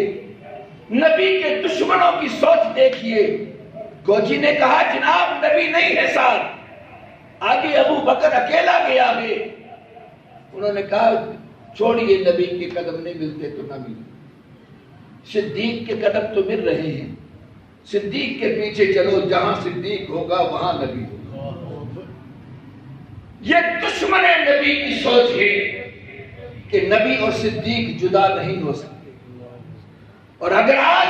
نبی کے دشمنوں کی سوچ دیکھیے. کھوجی نے کہا جناب نبی نہیں ہے ساتھ. آگے ابو بکر اکیلا گیا ہے. انہوں نے کہا چھوڑیے، نبی کے قدم نہیں ملتے تو نہ ملے. صدیق کے قدم تو مل رہے ہیں، صدیق کے پیچھے چلو، جہاں صدیق ہوگا وہاں نبی ہوگا. یہ دشمن نبی کی سوچ ہے کہ نبی اور صدیق جدا نہیں ہو سکتے. اور اگر آج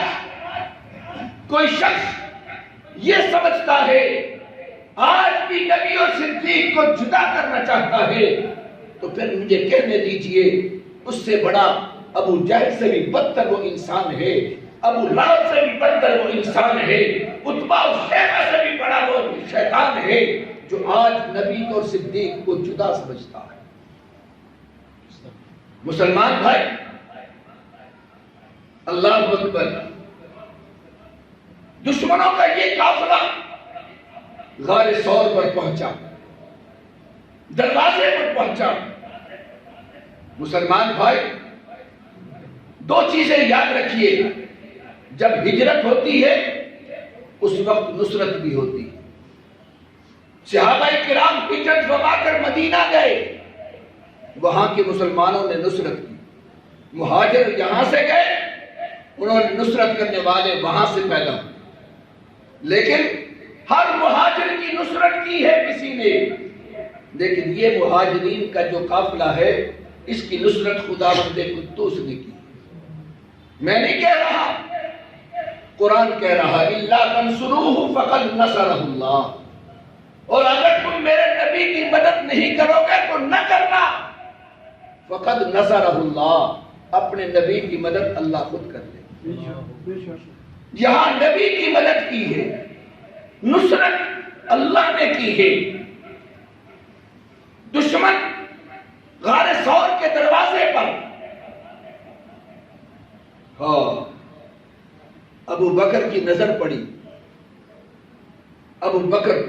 کوئی شخص یہ سمجھتا ہے، آج بھی نبی اور صدیق کو جدا کرنا چاہتا ہے، تو پھر مجھے کہنے دیجئے اس سے بڑا ابو جہل سے بھی بدتر وہ انسان ہے، ابو لہب سے بھی بدتر وہ انسان ہے، عتبہ و شیبہ سے بھی بڑا وہ شیطان ہے جو آج نبی اور صدیق کو جدا سمجھتا ہے. مسلمان بھائی، اللہ اکبر. دشمنوں کا یہ قافلہ غار ثور پر پہنچا، دروازے پر پہنچا. مسلمان بھائی، دو چیزیں یاد رکھیے. جب ہجرت ہوتی ہے اس وقت نصرت بھی ہوتی ہے. صحابہ کرام ہجرت فرما کر مدینہ گئے، وہاں کے مسلمانوں نے نصرت کی. مہاجر یہاں سے گئے، انہوں نے نصرت کرنے والے وہاں سے پیدا ہوئے. لیکن ہر مہاجر کی نصرت کی ہے کسی نے، لیکن یہ مہاجرین کا جو قافلہ ہے اس کی نصرت خداوند قدوس نے کی. میں نہیں کہہ رہا، قرآن کہہ رہا الا تنصروہ فقد نصرہ اللہ. اور اگر تم میرے نبی کی مدد نہیں کرو گے تو نہ کرنا. فقد نصرہ اللہ، اپنے نبی کی مدد اللہ خود کر لے. یہاں نبی کی مدد کی ہے، نصرت اللہ نے کی ہے. دشمن غار ثور کے دروازے پر، ابو بکر کی نظر پڑی. ابو بکر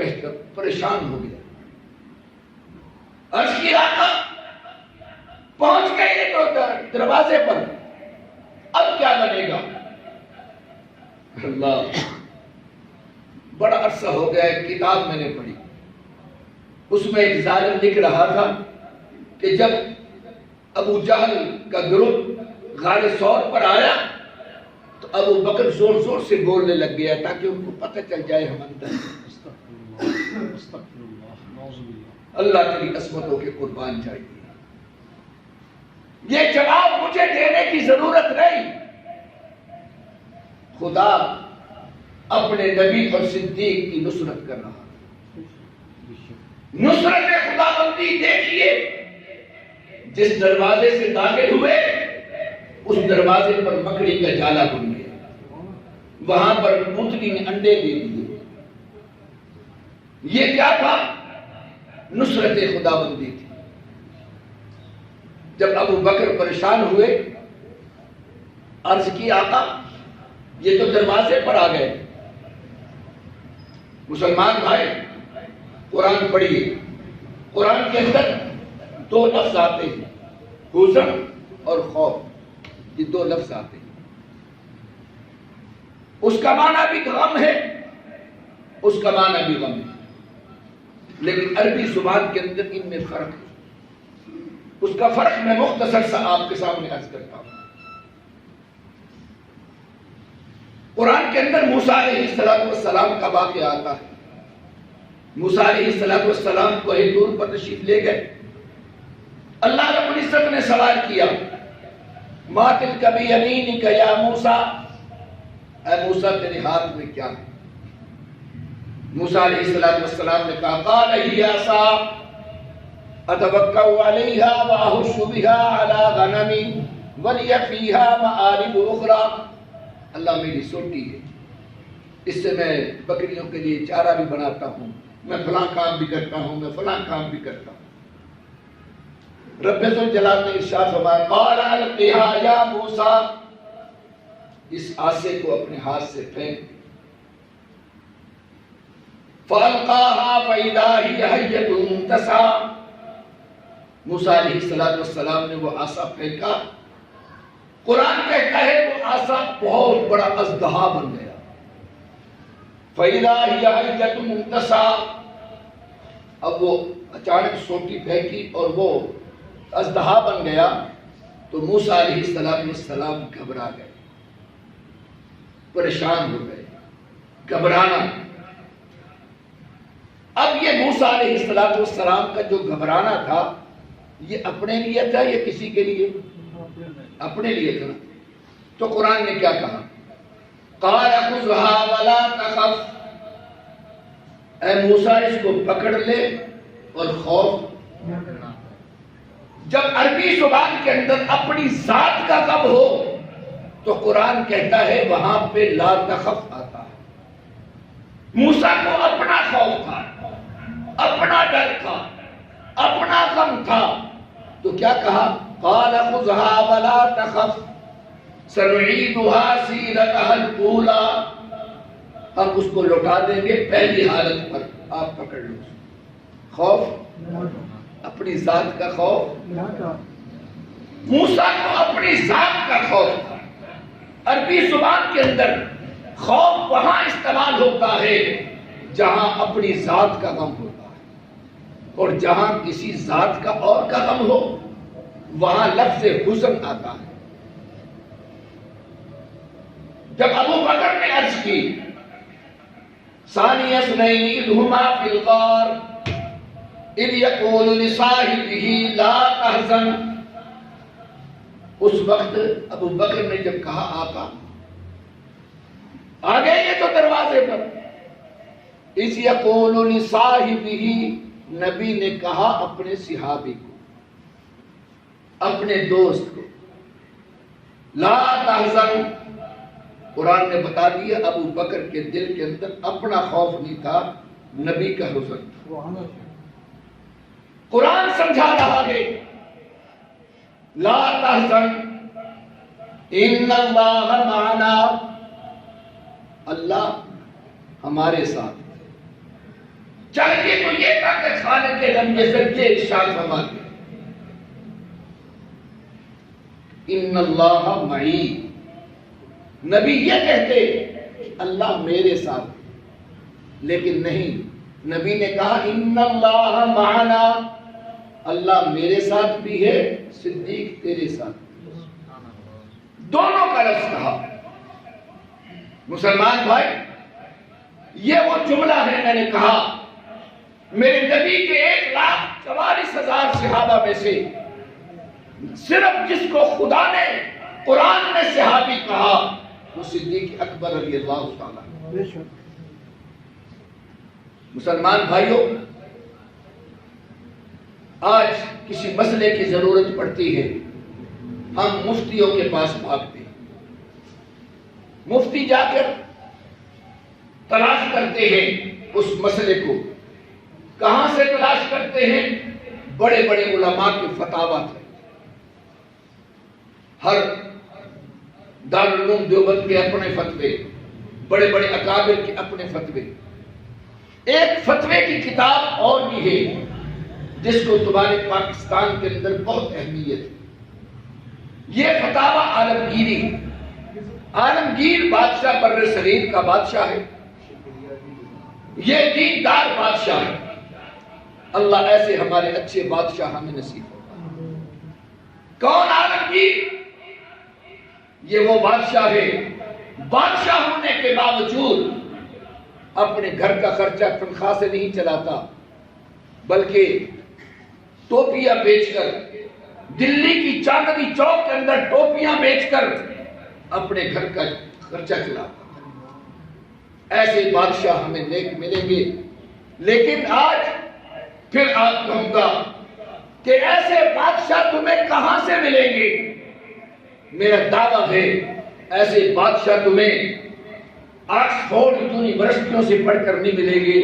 پریشان ہو گیا. عرض کی آقا پہنچ گئے تو دروازے پر، اب کیا بنے گا؟ اللہ، بڑا عرصہ ہو گیا. ایک کتاب میں نے پڑھی، اس میں ایک ظالم لکھ رہا تھا کہ جب ابو جہل کا گروہ غار ثور پر آیا تو ابو بکر زور زور سے بولنے لگ گیا تاکہ ان کو پتہ چل جائے ہم اندر. اللہ تیری عصمتوں کے قربان جائے. یہ جواب مجھے دینے کی ضرورت نہیں، خدا اپنے نبی اور صدیق کی نصرت کر رہا۔ نصرت خدا بندی دیکھیے، جس دروازے سے داخل ہوئے اس دروازے پر مکڑی کا جالا بن گیا، وہاں پر پوتلی نے انڈے دے دیے۔ یہ کیا تھا؟ نصرت خدا بندی تھی۔ جب ابو بکر پریشان ہوئے، عرض کی آقا یہ تو دروازے پر آ گئے۔ مسلمان بھائی قرآن پڑھیے، قرآن کے اندر دو لفظ آتے ہیں، حزن اور خوف، یہ دو لفظ آتے ہیں۔ اس کا معنی بھی غم ہے، اس کا معنی بھی غم ہے، لیکن عربی زبان کے اندر ان میں فرق ہے۔ اس کا فرق میں مختصر سا آپ کے سامنے عرض کرتا ہوں۔ قرآن کے اندر موسیٰ علیہ السلام کا واقعہ آتا ہے۔ موسیٰ علیہ السلام کو ایک دور پر تشریف لے گئے، اللہ رب العزت نے سوال کیا، ما تلک بیمینک یا موسیٰ، اے موسیٰ تیرے ہاتھ میں کیا ہے؟ موسیٰ علیہ السلام نے کہا، قال ہی عصا اتوکأ علیہا واہش بہا علی غنمی ولی فیہا مآرب اخری، اللہ میری سوٹی ہے، اس سے میں بکریوں کے لیے چارہ بھی بناتا ہوں، میں فلاں کام بھی کرتا ہوں، میں فلاں کام بھی کرتا ہوں۔ رب ذوالجلال نے ارشاد فرمایا، قال القھا یا موسیٰ، اس آسے کو اپنے ہاتھ سے پھینک۔ فَأَلْقَاهَا فَإِذَا هِيَ حَيَّةٌ تَسْعَىٰ، موسیٰ علیہ السلام نے وہ آسا پھینکا، قرآن کہتا ہے وہ آسا بہت بڑا اژدہا بن گیا۔ فَإِذَا هِيَ حَيَّةٌ تَسْعَىٰ، اب وہ اچانک سوٹی پھینکی اور وہ اژدہا بن گیا، تو موسیٰ علیہ السلام گھبرا گئے، پریشان ہو گئے، گھبرانا۔ اب یہ موسیٰ علیہ السلام کا جو گھبرانا تھا، یہ اپنے لیے تھا یا کسی کے لیے؟ اپنے لیے تھا۔ تو قرآن نے کیا کہا؟ قال خذها ولا تخف، اے موسیٰ اس کو پکڑ لے اور خوف۔ جب عربی زبان کے اندر اپنی ذات کا غم ہو تو قرآن کہتا ہے وہاں پہ لا تخف آتا ہے۔ موسیٰ کو اپنا خوف تھا، اپنا ڈر تھا، اپنا غم تھا، تو کیا کہا؟ قال خذها ولا تخف سنعيدها سيرتها الاولى، ہم اس کو لوٹا دیں گے پہلی حالت پر، آپ پکڑ لو۔ خوف، اپنی ذات کا خوف، موسیٰ کو اپنی ذات کا خوف تھا۔ عربی زبان کے اندر خوف وہاں استعمال ہوتا ہے جہاں اپنی ذات کا غم ہوتا ہے، اور جہاں کسی ذات کا اور کا غم ہو وہاں لفظ حزن آتا ہے۔ جب ابو بکر نے عرض کی ثانی اثنین اذ ہما فی الغار اذ یقول لصاحبہ لا تحزن، اس وقت ابو بکر نے جب کہا آقا آ گئے یہ تو دروازے پر، اذ یقول لصاحبہ، نبی نے کہا اپنے صحابی کو، اپنے دوست کو، لا تحزن، قرآن نے بتا دیا ابو بکر کے دل کے اندر اپنا خوف نہیں تھا، نبی کا حزن تھا۔ قرآن سمجھا رہا ہے لا تحزن ان اللہ معنا، اللہ ہمارے ساتھ۔ چاہیے تو یہ تھا کہ خالق لم یزل کے ارشاد فرماتے ان اللہ معی، نبی یہ کہتے اللہ میرے ساتھ، لیکن نہیں، نبی نے کہا ان اللہ معنا، اللہ میرے ساتھ بھی ہے، صدیق تیرے ساتھ، دونوں کا لفظ کہا۔ مسلمان بھائی یہ وہ جملہ ہے، میں نے کہا میرے نبی کے 1,44,000 صحابہ میں سے صرف جس کو خدا نے قرآن میں صحابی کہا وہ صدیق اکبر رضی اللہ تعالیٰ۔ بے شک مسلمان بھائیوں، آج کسی مسئلے کی ضرورت پڑتی ہے، ہم مفتیوں کے پاس بھاگتے ہیں، مفتی جا کر تلاش کرتے ہیں اس مسئلے کو۔ کہاں سے تلاش کرتے ہیں؟ بڑے بڑے علماء کے فتاوی تھے، ہر دارالعلوم دیوبند کے اپنے فتوے، بڑے بڑے اکابر کے اپنے فتوے۔ ایک فتوے کی کتاب اور بھی ہے جس کو تمہارے پاکستان کے اندر بہت اہمیت ہے، یہ فتاوی عالمگیری۔ عالمگیر بادشاہ بر صغیر کا بادشاہ ہے، یہ دیندار بادشاہ ہے۔ اللہ ایسے ہمارے اچھے بادشاہ ہمیں نصیب ہو۔ کون عالمگیر؟ یہ وہ بادشاہ ہے، بادشاہ ہونے کے باوجود اپنے گھر کا خرچہ تنخواہ سے نہیں چلاتا، بلکہ ٹوپیاں بیچ کر، دلی کی چاندنی چوک کے اندر ٹوپیاں بیچ کر اپنے گھر کا خرچہ چلاتا۔ ایسے بادشاہ ہمیں نیک ملیں گے، لیکن آج پھر آپ کہوں گا کہ ایسے بادشاہ تمہیں کہاں سے ملیں گے؟ میرا دعویٰ ہے ایسے بادشاہ تمہیں آکسفورڈ یونیورسٹیوں سے پڑھ کر نہیں ملیں گے،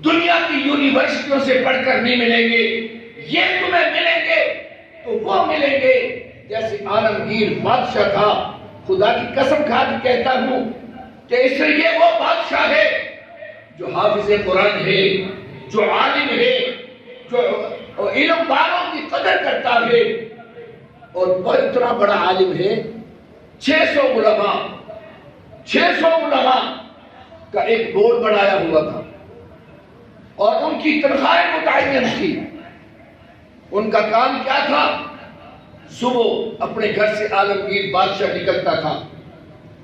دنیا کی یونیورسٹیوں سے پڑھ کر نہیں ملیں گے، یہ تمہیں ملیں گے تو وہ ملیں گے جیسے عالمگیر بادشاہ تھا۔ خدا کی قسم کھا کے کہتا ہوں کہ اس لیے وہ بادشاہ ہے جو حافظ قرآن ہے، جو عالم ہے، جو علم والوں کی قدر کرتا ہے، اور وہ اتنا بڑا عالم ہے، 600 علماء کا ایک بورڈ بنایا ہوا تھا اور ان کی تنخواہیں متعین تھی۔ ان کا کام کیا تھا؟ صبح اپنے گھر سے عالمگیر بادشاہ نکلتا تھا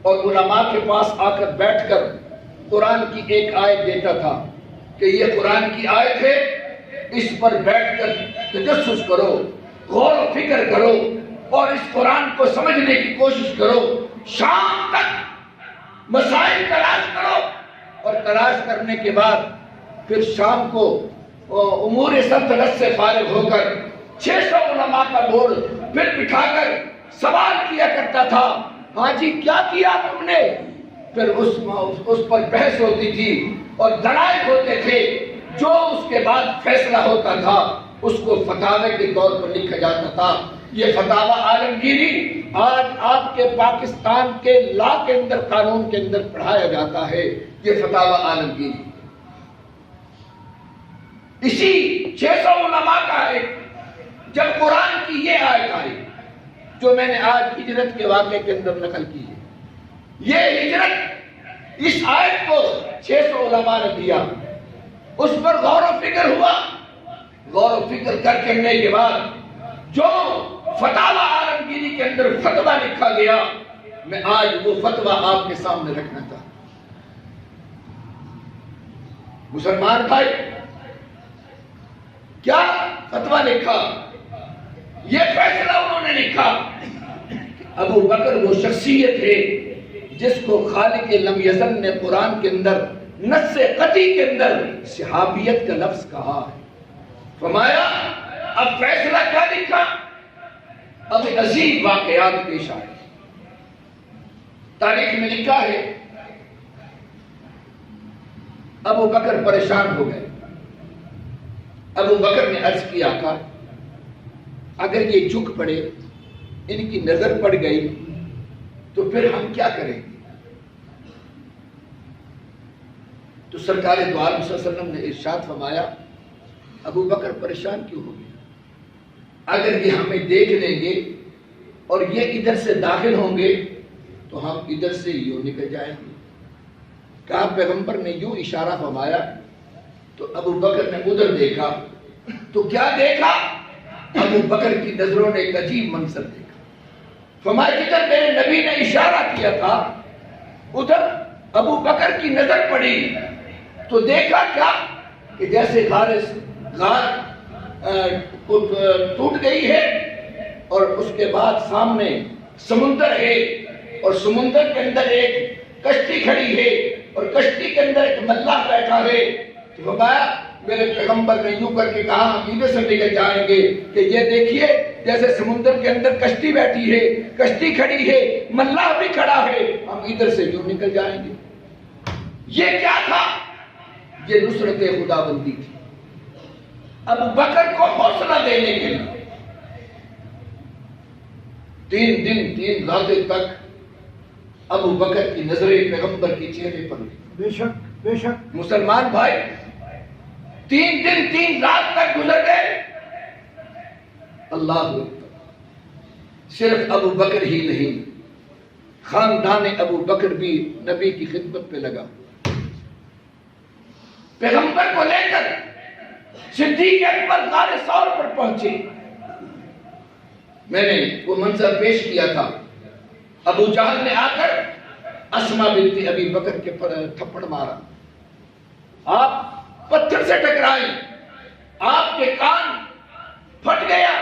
اور علماء کے پاس آ کر بیٹھ کر قرآن کی ایک آیت دیتا تھا کہ یہ قرآن کی آیت ہے، اس پر بیٹھ کر تجسس کرو، غور و فکر کرو اور اس قرآن کو سمجھنے کی کوشش کرو، شام تک مسائل تلاش کرو، اور تلاش کرنے کے بعد پھر شام کو امور سلطنت سے فارغ ہو کر 600 علماء کا بورڈ پھر بٹھا کر سوال کیا کرتا تھا، ہاں جی کیا کیا تم نے؟ پھر اس پر بحث ہوتی تھی اور دلائل ہوتے تھے، جو اس کے بعد فیصلہ ہوتا تھا اس کو فتاوی کے طور پر لکھا جاتا تھا۔ یہ فتاوی عالمگیری آج آپ کے پاکستان کے لا کے اندر، قانون کے اندر پڑھایا جاتا ہے، یہ فتاوی عالمگیری۔ اسی 600 علماء کا ہے، جب قرآن کی یہ آیت آئی جو میں نے آج ہجرت کے واقعے کے اندر نقل کی ہے، یہ ہجرت، اس آیت کو 600 علماء نے دیا، اس پر غور و فکر ہوا، غور و فکر کرنے کے بعد جو فتاوی عالمگیری کے اندر فتویٰ لکھا گیا، میں آج وہ فتویٰ آپ کے سامنے رکھنا چاہتا ہوں۔ مسلمان بھائی، کیا فتویٰ لکھا؟ یہ فیصلہ انہوں نے لکھا کہ ابو بکر وہ شخصیت ہے جس کو خالق لم یزل نے قرآن کے اندر نص قطعی کے اندر صحابیت کا لفظ کہا ہے۔ فرمایا اب فیصلہ کیا لکھا؟ اب عجیب واقعات پیش آئے۔ تاریخ میں لکھا ہے ابو بکر پریشان ہو گئے۔ ابو بکر نے عرض کیا آقا اگر یہ جھک پڑے، ان کی نظر پڑ گئی تو پھر ہم کیا کریں گے؟ تو سرکار دو عالم صلی اللہ علیہ وسلم نے ارشاد فرمایا ابو بکر پریشان کیوں ہو گئے؟ اگر یہ ہمیں دیکھ لیں گے اور یہ ادھر سے داخل ہوں گے تو ہم ادھر سے یوں نکل جائیں گے۔ کہا پیغمبر نے یوں اشارہ فرمایا تو ابو بکر نے ادھر دیکھا تو کیا دیکھا؟ ابو بکر کی نظروں نے ایک عجیب منظر دیکھا۔ فرمایا جدھر میرے نبی نے اشارہ کیا تھا ادھر ابو بکر کی نظر پڑی تو دیکھا کیا کہ جیسے غار ٹوٹ گئی ہے اور اس کے بعد سامنے سمندر ہے اور سمندر کے اندر ایک کشتی کھڑی ہے اور کشتی کے اندر ایک ملاح بیٹھا ہے، تو فرمایا میرے پیغمبر نے یوں کر کے کہا ہم ادھر سے نکل جائیں گے کہ یہ دیکھیے جیسے سمندر کے اندر کشتی بیٹھی ہے، کشتی کھڑی ہے، ملاح بھی کھڑا ہے، ہم ادھر سے یوں نکل جائیں گے۔ یہ کیا تھا؟ یہ نصرت خدا بندی تھی، ابو بکر کو حوصلہ دینے کے لیے۔ 3 دن 3 راتیں تک ابو بکر کی نظریں پیغمبر کے چہرے پر ہوئی۔ بے شک بے شک مسلمان بھائی 3 دن 3 رات تک گزر گئے۔ اللہ اکبر، صرف ابو بکر ہی نہیں، خاندان ابو بکر بھی نبی کی خدمت پہ لگا۔ پیغمبر کو لے کر صدیق اکبر غار ثور پر پہنچے۔ میں نے وہ منظر پیش کیا تھا، ابو جہل نے آ کر اسما بنت ابی بکر کے پر تھپڑ مارا، آپ پتھر سے ٹکرائی، آپ کے کان پھٹ گیا،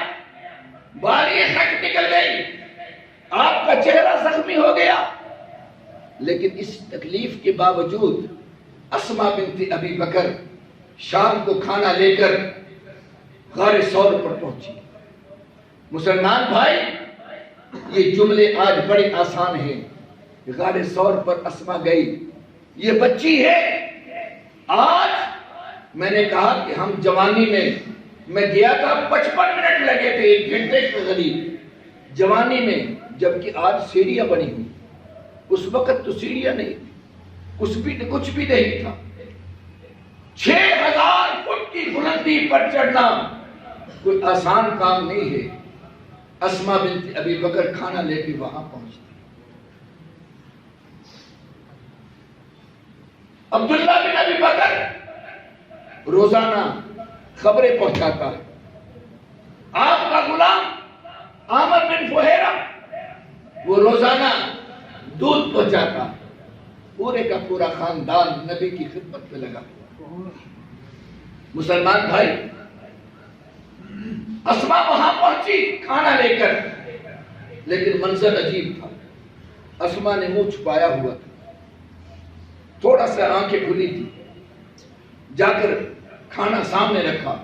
بالیاں تک نکل گئی، آپ کا چہرہ زخمی ہو گیا، لیکن اس تکلیف کے باوجود اسما بنت ابی بکر شام کو کھانا لے کر غار ثور پر پہنچی۔ مسلمان بھائی یہ جملے آج بڑے آسان ہیں، غار ثور پر اسما گئی، یہ بچی ہے۔ آج میں نے کہا کہ ہم جوانی میں گیا تھا 55 منٹ لگے تھے، 1 گھنٹے کے قریب جوانی میں، جبکہ آج سیڑھیاں بنی ہوئی، اس وقت تو سیڑھیاں نہیں تھی، کچھ بھی نہیں تھا۔ 6000 فٹ کی بلندی پر چڑھنا کوئی آسان کام نہیں ہے۔ اسما بنت ابی بکر کھانا لے کے وہاں پہنچی۔ عبداللہ بن ابی بکر روزانہ خبریں پہنچاتا ہے، آپ کا غلام عامر بن فہیرہ وہ روزانہ دودھ پہنچاتا، پورے کا پورا خاندان نبی کی خدمت میں لگا۔ مسلمان بھائی اسما وہاں پہنچی کھانا لے کر، لیکن منظر عجیب تھا۔ اسما نے منہ چھپایا ہوا تھا، تھوڑا سا آنکھیں کھلی تھی، جا کر کھانا سامنے رکھا،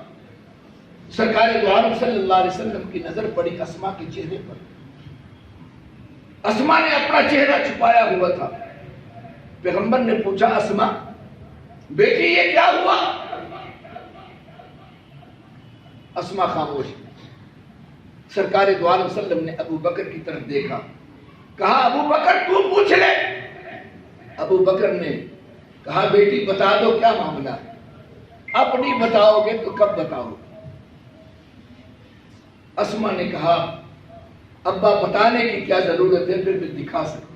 سرکار دو عالم صلی اللہ علیہ وسلم کی نظر پڑی اسما کے چہرے پر۔ اسما نے اپنا چہرہ چھپایا ہوا تھا۔ پیغمبر نے پوچھا اسما بیٹی یہ کیا ہوا؟ اسما خاموش۔ سرکار دو عالم صلی اللہ علیہ وسلم نے ابو بکر کی طرف دیکھا، کہا ابو بکر تو پوچھ لے۔ ابو بکر نے کہا بیٹی بتا دو کیا معاملہ ہے، اب نہیں بتاؤ گے تو کب بتاؤ گے؟ اسما نے کہا ابا بتانے کی کیا ضرورت ہے، پھر میں دکھا سکتا۔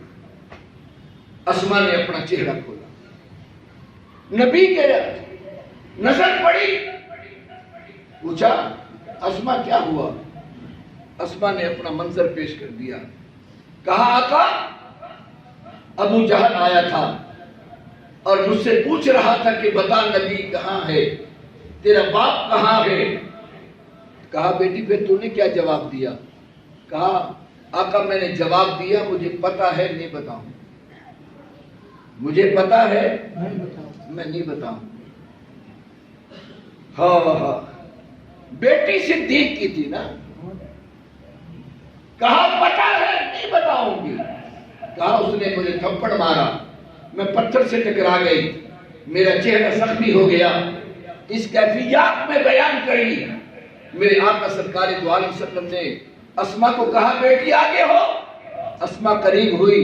اسما نے اپنا چہرہ کھولا، نبی کے نظر پڑی، پوچھا اسما کیا ہوا؟ اسما نے اپنا منظر پیش کر دیا، کہا آقا ابو جہل آیا تھا اور مجھ سے پوچھ رہا تھا کہ بتا نبی کہاں ہے، تیرا باپ کہاں ہے؟ کہا بیٹی پھر تو نے کیا جواب دیا؟ کہا آقا میں نے جواب دیا مجھے پتا ہے نہیں بتاؤں، مجھے پتا ہے میں نہیں بتاؤں۔ ہاں بیٹی صدیق کی تھی نا، کہا پتا ہے نہیں بتاؤں گی۔ کہا اس نے مجھے تھپڑ مارا، میں پتھر سے ٹکرا گئی، میرا چہرہ زخمی ہو گیا، اس کیفیات میں بیان کری۔ میرے آقا سرکار دو عالم صلی اللہ علیہ وسلم نے اسما کو کہا بیٹی آگے ہو۔ اسما قریب ہوئی،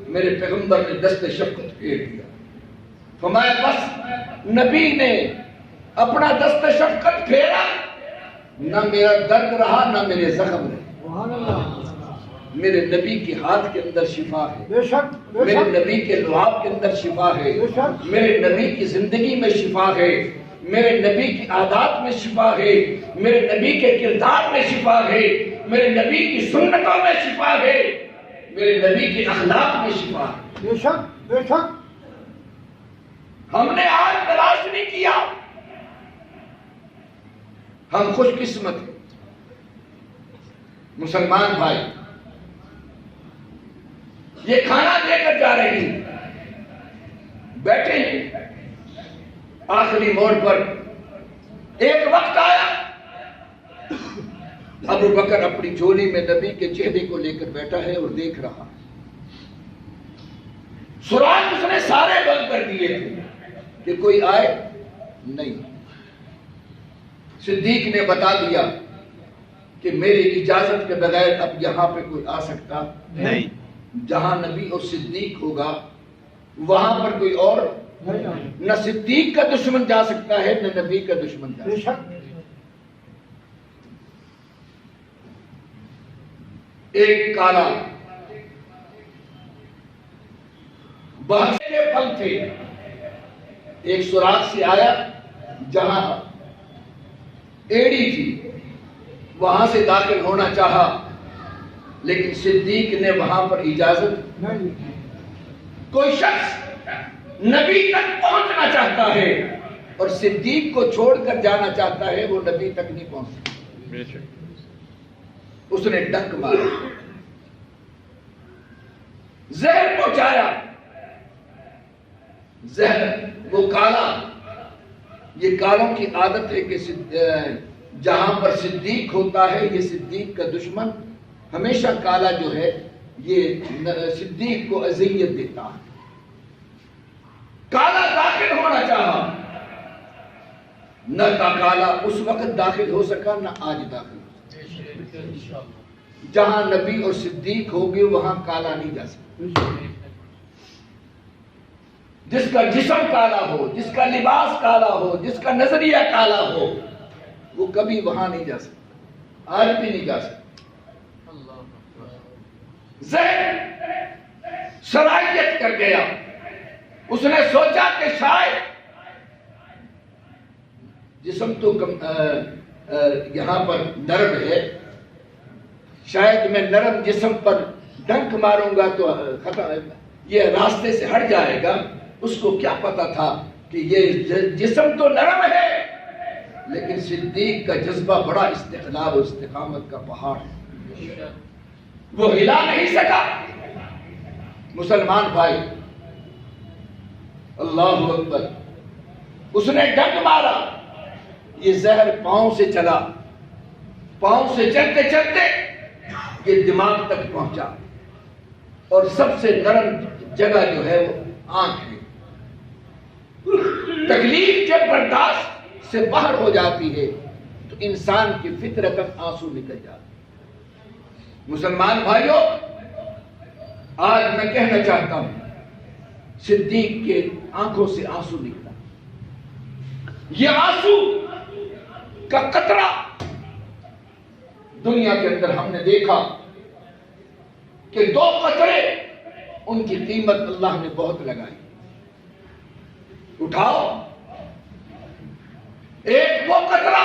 میرے پیغمبر نے دست شفقت پھیر دیا، فرمایا بس نبی نے اپنا دست شفقت پھیرا، نہ میرا درد رہا نہ میرے زخم رہے۔ سبحان اللہ، میرے نبی کے ہاتھ کے اندر شفا ہے، بے شک بے میرے شک نبی کے لعاب کے اندر شفا ہے، بے شک، میرے نبی کی زندگی میں شفا ہے، میرے نبی کی عادات میں شفا ہے، میرے نبی کے کردار میں شفا ہے، میرے نبی کی سنتوں میں شفا ہے، میرے نبی کے اخلاق میں شفا ہے۔ بے شک بے شک۔ ہم نے آج تلاش نہیں کیا، ہم خوش قسمت ہیں۔ مسلمان بھائی، یہ کھانا دے کر جا رہی، بیٹھے ہیں، آخری موڑ پر ایک وقت آیا، ابو بکر اپنی جھولی میں نبی کے چہرے کو لے کر بیٹھا ہے اور دیکھ رہا، سراغ اس نے سارے بند کر دیے تھے کہ کوئی آئے نہیں۔ صدیق نے بتا دیا کہ میری اجازت کے بغیر اب یہاں پہ کوئی آ سکتا نہیں، جہاں نبی اور صدیق ہوگا وہاں پر کوئی اور نہ صدیق کا دشمن جا سکتا ہے نہ نبی کا دشمن جا سکتا ہے۔ ایک کالا بہت سے پھل تھے، ایک سوراخ سے آیا جہاں ایڑی تھی، وہاں سے داخل ہونا چاہا، لیکن صدیق نے وہاں پر اجازت نہیں دی۔ کوئی شخص نبی تک پہنچنا چاہتا ہے اور صدیق کو چھوڑ کر جانا چاہتا ہے، وہ نبی تک نہیں پہنچ سکتا۔ اس نے ڈنک مارا، زہر پہنچایا، زہر وہ کالا، یہ کالوں کی عادت ہے کہ جہاں پر صدیق ہوتا ہے یہ صدیق کا دشمن ہمیشہ کالا جو ہے یہ صدیق کو اذیت دیتا ہے۔ کالا داخل ہونا چاہا، نہ کالا اس وقت داخل ہو سکا نہ آج داخل ہو سکا۔ جہاں نبی اور صدیق ہوگے وہاں کالا نہیں جا سکتا۔ جس کا جسم کالا ہو، جس کا لباس کالا ہو، جس کا نظریہ کالا ہو، وہ کبھی وہاں نہیں جا سکتا، آج بھی نہیں جا سکتا۔ زہر صلاحیت کر گیا، اس نے سوچا کہ شاید جسم تو یہاں پر نرم ہے، شاید میں نرم جسم پر ڈنک ماروں گا تو یہ راستے سے ہٹ جائے گا۔ اس کو کیا پتا تھا کہ یہ جسم تو نرم ہے لیکن صدیق کا جذبہ بڑا استقلال و استقامت کا پہاڑ ہے، وہ ہلا نہیں سکا۔ مسلمان بھائی، اللہ اکبر، اس نے ڈنک مارا، یہ زہر پاؤں سے چلا، پاؤں سے چلتے چلتے یہ دماغ تک پہنچا، اور سب سے نرم جگہ جو ہے وہ آنکھ ہے۔ تکلیف جب برداشت سے باہر ہو جاتی ہے تو انسان کی فطرت آنسو نکل جاتے۔ مسلمان بھائیوں، آج میں کہنا چاہتا ہوں، صدیق کے آنکھوں سے آنسو نکلا، یہ آنسو کا قطرہ دنیا کے اندر ہم نے دیکھا کہ 2 قطرے ان کی قیمت اللہ نے بہت لگائی۔ اٹھاؤ، ایک وہ قطرہ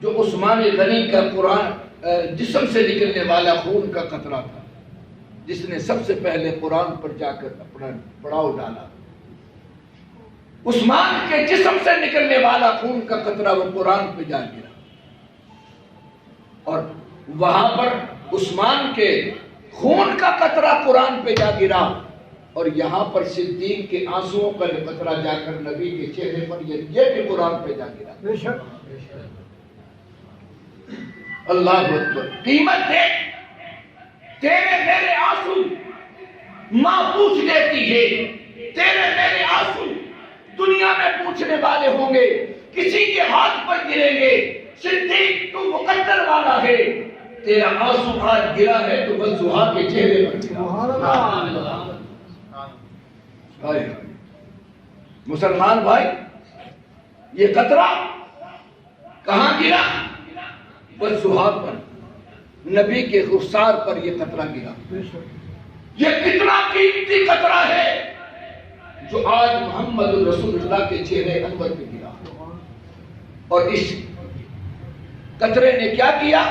جو عثمان غنی کا قرآن جسم سے نکلنے والا خون کا قطرہ تھا، جس نے سب سے پہلے قرآن پر جا کر اپنا پڑاؤ ڈالا۔ عثمان کے جسم سے نکلنے والا خون کا قطرہ وہ قرآن پہ جا گرا، اور وہاں پر عثمان کے خون کا قطرہ قرآن پہ جا گرا، اور یہاں پر صدیق کے آنسوؤں کا قطرہ جا کر نبی کے چہرے پر یہ بھی قرآن پہ جا گرا۔ اللہ اکبر، قیمت دے، تیرے میرے آنسو ماں پوچھ دیتی ہے، تیرے میرے آنسو دنیا میں پوچھنے والے ہوں گے، کسی کے ہاتھ پر گریں گے۔ صدیق تو مقدر والا ہے، تیرا آنسو آج گرا ہے تو بس زحا کے چہرے پر گرا۔ مسلمان بھائی، یہ قطرہ کہاں گرا؟ بس زحا پر، نبی کے رخسار پر یہ قطرہ گرا۔ یہ کتنا قیمتی قطرہ ہے جو آج محمد رسول اللہ کے چہرے انور پہ گرا، اور اس قطرے نے کیا کیا؟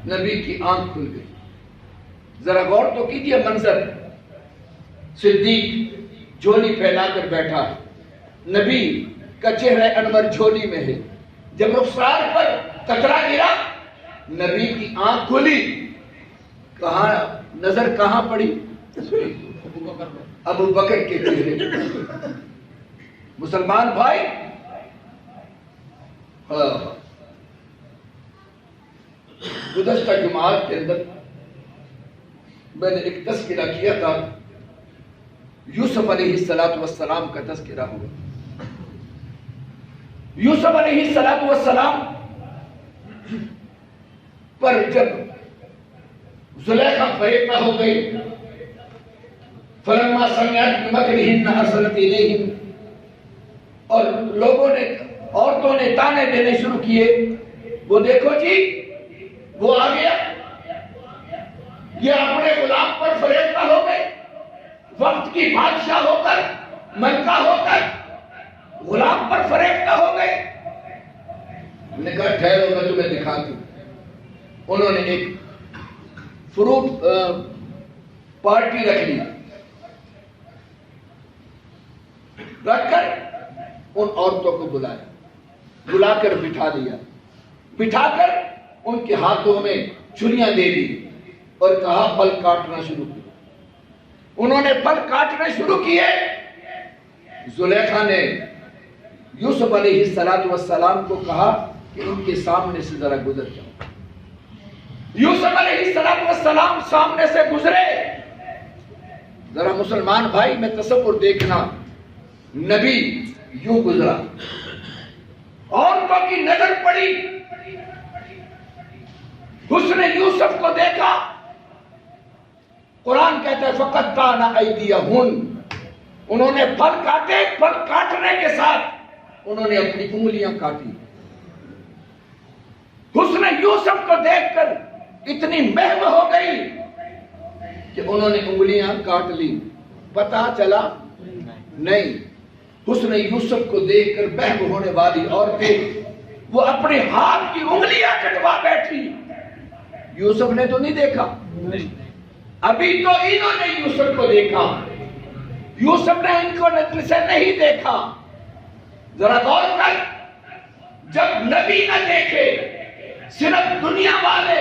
نبی کی آنکھ کھل گئی۔ ذرا غور تو کیجیے منظر، صدیق جھولی پھیلا کر بیٹھا ہے، نبی کا چہرہ انور جھولی میں ہے، جب رخسار پر قطرہ گرا نبی کی آنکھ کھلی، کہاں نظر کہاں پڑی؟ ابو بکر کے چہرے پر۔ مسلمان بھائی، گزشتہ جماعت کے اندر میں نے ایک تذکرہ کیا تھا، یوسف علیہ السلام کا تذکرہ ہوا۔ یوسف علیہ السلام پر جب زلیخا فریفتہ ہو گئی، فلما سمعت بمکرہن ارسلت الیہم، اور لوگوں نے، عورتوں نے تانے دینے شروع کیے، وہ دیکھو جی وہ آ گیا، یہ اپنے غلام پر فریفتہ ہو گئے، وقت کی بادشاہ ہو کر، ملکہ ہو کر غلام پر فریفتہ ہو گئے۔ انہوں نے کہا ٹھہرو میں تمہیں دکھاتی ہوں۔ انہوں نے ایک فروٹ پارٹی رکھ لی، رکھ کر ان عورتوں کو بلایا، بلا کر بٹھا لیا، بٹھا کر ان کے ہاتھوں میں چھریاں دے دی اور کہا پھل کاٹنا شروع کیا۔ انہوں نے پھل کاٹنا شروع کیے۔ زلیخا نے یوسف علیہ السلام کو کہا کہ ان کے سامنے سے ذرا گزر جاؤ۔ یوسف علیہ السلام سامنے سے گزرے۔ ذرا مسلمان بھائی میں تصور دیکھنا، نبی یوں گزرا، عورتوں کی نظر پڑی، حسن یوسف کو دیکھا۔ قرآن کہتا ہے فَقَطَّعْنَ أَيْدِيَهُنَّ، انہوں نے پھل کاٹے، پھل کاٹنے کے ساتھ انہوں نے اپنی انگلیاں کاٹی۔ حسن یوسف کو دیکھ کر اتنی محو ہو گئی کہ انہوں نے انگلیاں کاٹ لی۔ پتا چلا نہیں، حسن یوسف کو دیکھ کر محو ہونے والی عورتیں وہ اپنے ہاتھ کی انگلیاں کٹوا بیٹھی۔ یوسف نے تو نہیں دیکھا، ابھی تو انہوں نے یوسف کو دیکھا، یوسف نے ان کو نظر سے نہیں دیکھا۔ ذرا غور کر، جب نبی نہ دیکھے، صرف دنیا والے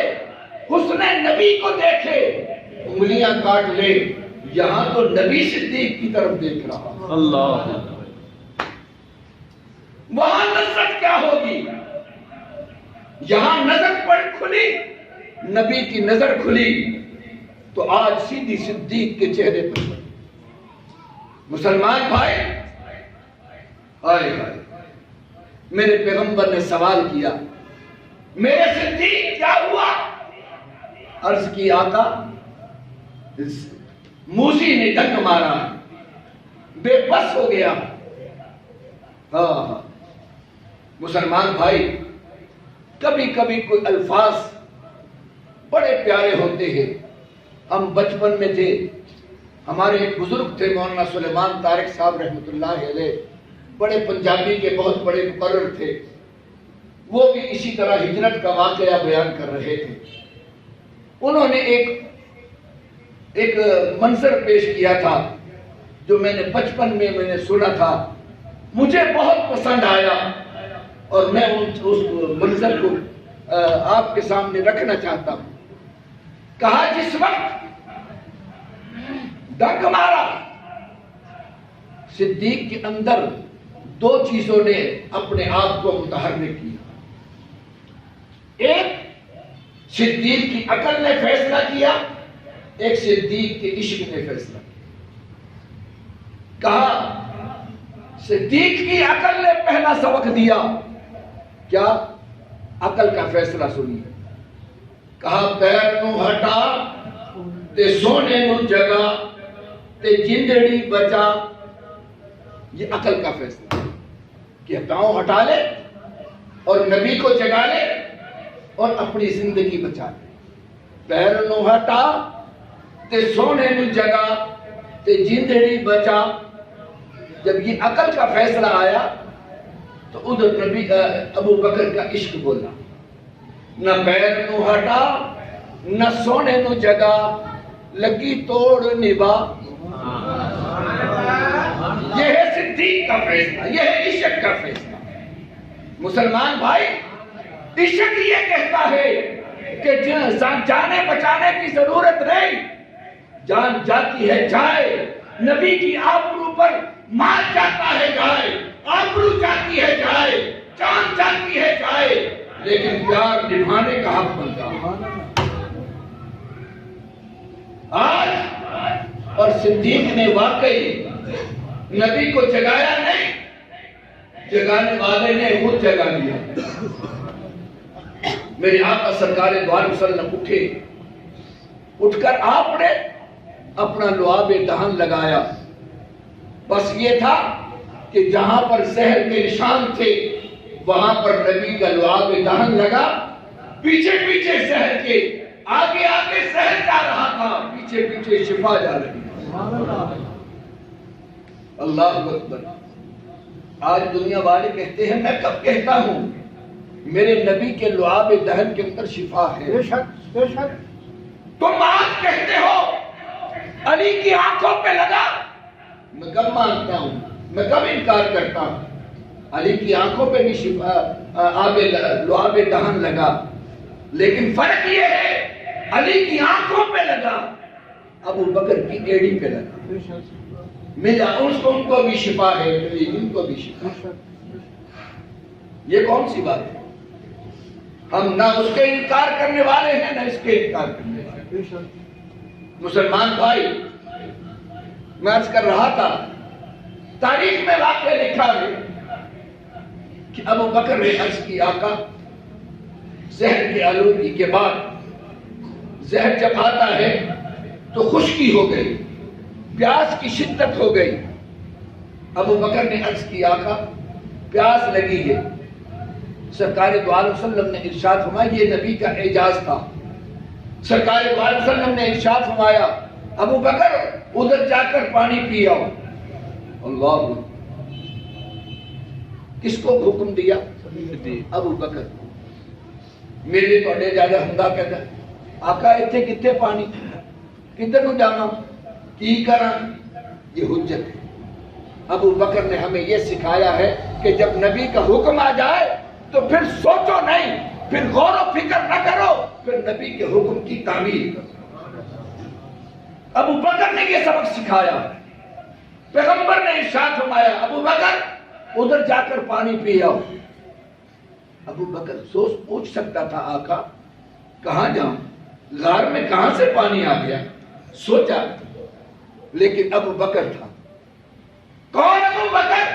حسن نبی کو دیکھے، انگلیاں کاٹ لے، یہاں تو نبی صدیق کی طرف دیکھ رہا۔ اللہ، وہاں نظرت کیا ہوگی؟ یہاں نظر پر کھلی، نبی کی نظر کھلی تو آج سیدھی صدیق کے چہرے پر۔ مسلمان بھائی، آئے میرے پیغمبر نے سوال کیا، میرے صدیق کیا ہوا؟ عرض کی آقا موسی نے ڈنک مارا، بے بس ہو گیا۔ ہاں مسلمان بھائی، کبھی کبھی کوئی الفاظ بڑے پیارے ہوتے ہیں۔ ہم بچپن میں تھے، ہمارے ایک بزرگ تھے مولانا سلیمان طارق صاحب رحمۃ اللہ علیہ، بڑے پنجابی کے بہت بڑے مقرر تھے، وہ بھی اسی طرح ہجرت کا واقعہ بیان کر رہے تھے۔ انہوں نے ایک منظر پیش کیا تھا جو میں نے بچپن میں نے سنا تھا، مجھے بہت پسند آیا اور میں اس منظر کو آپ کے سامنے رکھنا چاہتا ہوں۔ کہا جس وقت ڈنک مارا، صدیق کے اندر دو چیزوں نے اپنے آپ کو متحرک کیا۔ ایک صدیق کی عقل نے فیصلہ کیا، ایک صدیق کے عشق نے فیصلہ کیا۔ کہا صدیق کی عقل نے پہلا سبق دیا، کیا؟ عقل کا فیصلہ سنیے۔ کہا پیر نو ہٹا تے سونے نو جگا تے جندڑی بچا۔ یہ عقل کا فیصلہ کہ پاؤں ہٹا لے اور نبی کو جگا لے اور اپنی زندگی بچا لے۔ پیر نو ہٹا تے سونے نو جگا تے جندڑی بچا۔ جب یہ عقل کا فیصلہ آیا تو ادھر نبی ابو بکر کا عشق بولا، نہ پیر نو ہٹا نہ سونے نو جگا، لگی توڑ نبا۔ یہ ہے صدیق کا فیصلہ، یہ ہے عشق کا فیصلہ۔ مسلمان بھائی، عشق یہ کہتا ہے کہ جانے بچانے کی ضرورت نہیں، جان جاتی ہے جائے، نبی کی آبرو پر مال جاتا ہے جائے، آبرو جاتی ہے جائے، جان جاتی ہے جائے، لیکن پیار نبھانے کا حق بنتا ہے۔ آج اور صدیق نے واقعی نبی کو جگایا نہیں، جگانے والے نے خود جگا دیا۔ میرے آقا سرکار دو عالم صلی اللہ علیہ وسلم اٹھے، اٹھ کر آپ نے اپنا لعاب دہن لگایا۔ بس یہ تھا کہ جہاں پر زہر کے نشان تھے وہاں پر نبی کا لعاب دہن لگا، پیچھے پیچھے زہر کے، آگے آگے زہر جا رہا تھا، پیچھے پیچھے شفا جا رہی تھی۔ اللہ اکبر۔ آج دنیا والے کہتے ہیں، میں کب کہتا ہوں میرے نبی کے لعاب دہن کے اندر شفا ہے؟ بے شک بے شک۔ تم آج کہتے ہو علی کی آنکھوں پہ لگا، میں کب مانتا ہوں، میں کب انکار کرتا ہوں؟ علی کی آنکھوں پہ بھی شفا لعاب دہن لگا، لیکن فرق یہ ہے علی کی آنکھوں پہ لگا، ابو بکر کی ایڑی پہ لگا۔ بے شک ملا ان کو بھی شفا ہے، ان کو بھی شفا ہے۔ یہ کون سی بات ہے؟ ہم نہ اس کے انکار کرنے والے ہیں نہ اس کے انکار کرنے والے۔ بے شک۔ مسلمان بھائی، میں عرض کر رہا تھا، تاریخ میں واقعہ لکھا ہے کہ ابو بکر نے عرض کی، آقا زہر کے آلودگی کے بعد زہر جب آتا ہے تو خشکی ہو گئی، پیاس کی شدت ہو گئی۔ ابو بکر نے عرض کی، آقا پیاس لگی ہے۔ سرکار دو عالم صلی اللہ علیہ وسلم نے ارشاد فرمایا، یہ نبی کا اعجاز تھا۔ سرکار دو عالم صلی اللہ علیہ وسلم نے ارشاد فرمایا، ابو بکر ادھر جا کر پانی پی آؤ۔ اللہ، کس کو حکم دیا؟ ابو بکر۔ میرے تو اڈے زیادہ ہمدا کہتا، آقا اتنے کتنے پانی، کدھر نو جانا، کی کرا؟ یہ حجت ہے۔ ابو بکر نے ہمیں یہ سکھایا ہے کہ جب نبی کا حکم آ جائے تو پھر سوچو نہیں، پھر غور و فکر نہ کرو، پھر نبی کے حکم کی تعمیل کرو۔ ابو بکر نے یہ سبق سکھایا۔ پیغمبر نے ارشاد فرمایا، ابو بکر ادھر جا کر پانی پی آؤ۔ ابو بکر پوچھ سکتا تھا، آقا کہاں جاؤں، غار میں کہاں سے پانی آ گیا، سوچا، لیکن ابو بکر تھا۔ کون ابو بکر؟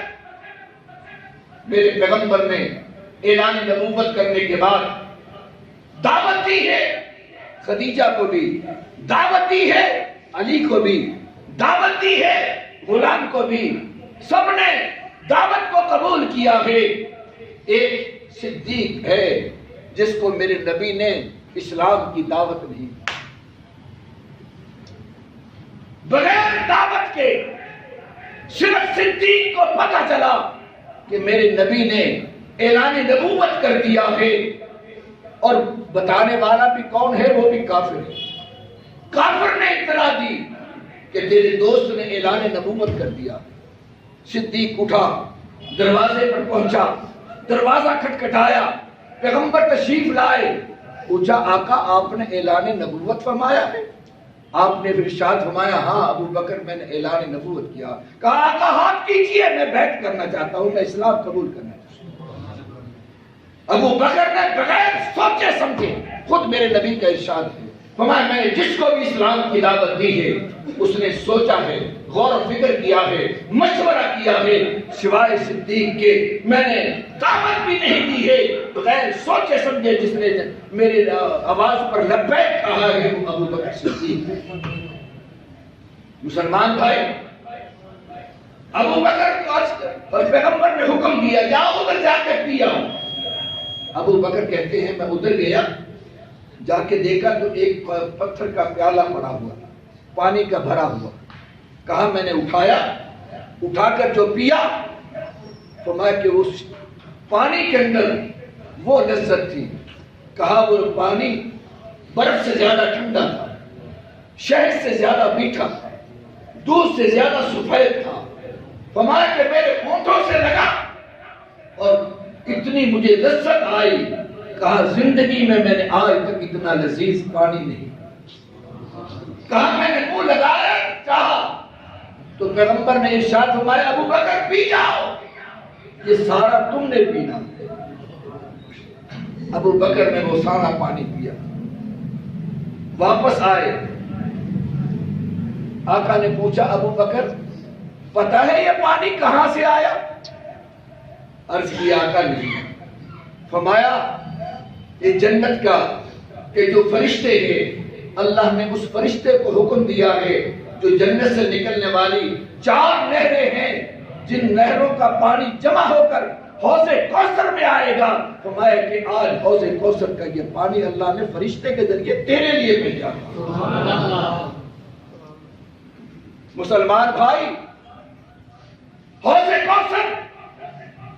میرے پیغمبر نے اعلان نبوت کرنے کے بعد دعوت دی ہے، خدیجہ کو بھی دعوت دی ہے، علی کو بھی دعوت دی ہے، غلام کو بھی، سب نے دعوت کو قبول کیا ہے۔ ایک صدیق ہے جس کو میرے نبی نے اسلام کی دعوت نہیں، بغیر دعوت کے صرف صدیق کو پتہ چلا کہ میرے نبی نے اعلان نبوت کر دیا ہے، اور بتانے والا بھی کون ہے؟ وہ بھی کافر ہے۔ کافر نے اطلاع دی کہ تیرے دوست نے اعلان نبوت کر دیا۔ صدیق اٹھا، دروازے پر پہنچا، دروازہ کھٹکھٹایا، پیغمبر تشریف لائے، پوچھا، آقا آپ نے اعلان نبوت فرمایا ہے؟ آپ نے پھر ارشاد فرمایا، ہاں ابو بکر میں نے اعلان نبوت کیا۔ کہا، آقا ہاتھ کیجئے، میں بیعت کرنا چاہتا ہوں، میں اسلام قبول کرنا چاہتا ہوں۔ ابو بکر نے بغیر سوچے سمجھے، خود میرے نبی کا ارشاد ہے، فرمایا میں نے جس کو بھی اسلام کی دعوت دی ہے اس نے سوچا ہے، غور و فکر کیا ہے، مشورہ کیا ہے، سوائے صدیق کے میں نے دعوت بھی نہیں دی ہے۔ بغیر سوچے سمجھے جس نے میرے آواز پر لبیک کہا ہے وہ ابو بکر صدیق۔ مسلمان بھائی، ابو بکر اور پیغمبر نے حکم دیا، جاؤ ادھر جا کے پی آؤ۔ ابو بکر کہتے ہیں میں ادھر گیا، جا کے دیکھا تو ایک پتھر کا پیالہ پڑا ہوا، پانی کا بھرا ہوا۔ کہا میں نے اٹھایا، اٹھا کر جو پیا، فرمایا کہ اس پانی کے اندر وہ لذت تھی۔ کہا وہ پانی برف سے زیادہ ٹھنڈا تھا، شہد سے زیادہ میٹھا تھا، دودھ سے زیادہ سفید تھا۔ فرمایا کہ میرے ہونٹوں سے لگا اور اتنی مجھے لذت آئی۔ کہا زندگی میں نے آج تک اتنا لذیذ پانی نہیں کہا میں نے منہ لگایا چاہا تو پیغمبر نے ارشاد فرمایا ابو بکر پی جاؤ یہ سارا تم نے پینا. ابو بکر نے وہ سارا پانی پیا. واپس آئے, آقا نے پوچھا ابو بکر پتہ ہے یہ پانی کہاں سے آیا؟ عرض کیا آقا نہیں. فرمایا یہ جنت کا کہ جو فرشتے ہیں اللہ نے اس فرشتے کو حکم دیا ہے جو جنت سے نکلنے والی 4 نہریں ہیں جن نہروں کا پانی جمع ہو کر حوض کوثر میں آئے گا. فرمایا کہ آج حوض کوثر کا یہ پانی اللہ نے فرشتے کے ذریعے تیرے لیے بھیجا. مسلمان بھائی, حوض کوثر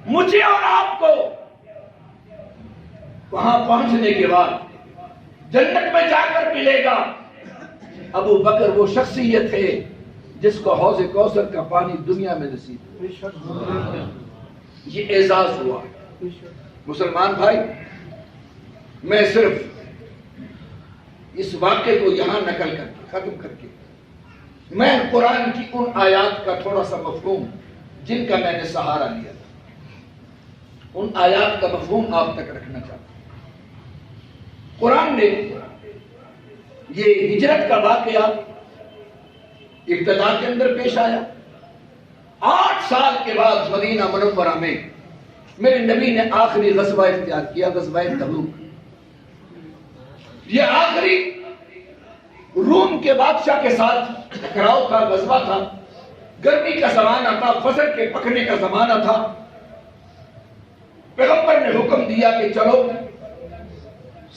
مجھے اور آپ کو وہاں پہنچنے کے بعد جنت میں جا کر ملے گا. ابو بکر وہ شخصیت ہے جس کو حوض کوثر کا پانی دنیا میں نصیب ہے. یہ اعزاز ہوا. مسلمان بھائی, میں صرف اس واقعے کو یہاں نقل کر کے ختم کر کے میں قرآن کی ان آیات کا تھوڑا سا مفہوم جن کا میں نے سہارا لیا تھا ان آیات کا مفہوم آپ تک رکھنا چاہتا ہوں. قرآن نے یہ ہجرت کا واقعہ ابتدا کے اندر پیش آیا. 8 سال کے بعد مدینہ منورہ میں میرے نبی نے آخری غزوہ اختیار کیا, غزوہ تبوک. یہ آخری روم کے بادشاہ کے ساتھ ٹکراؤ کا غزوہ تھا. گرمی کا زمانہ تھا, فصل کے پکنے کا زمانہ تھا. پیغمبر نے حکم دیا کہ چلو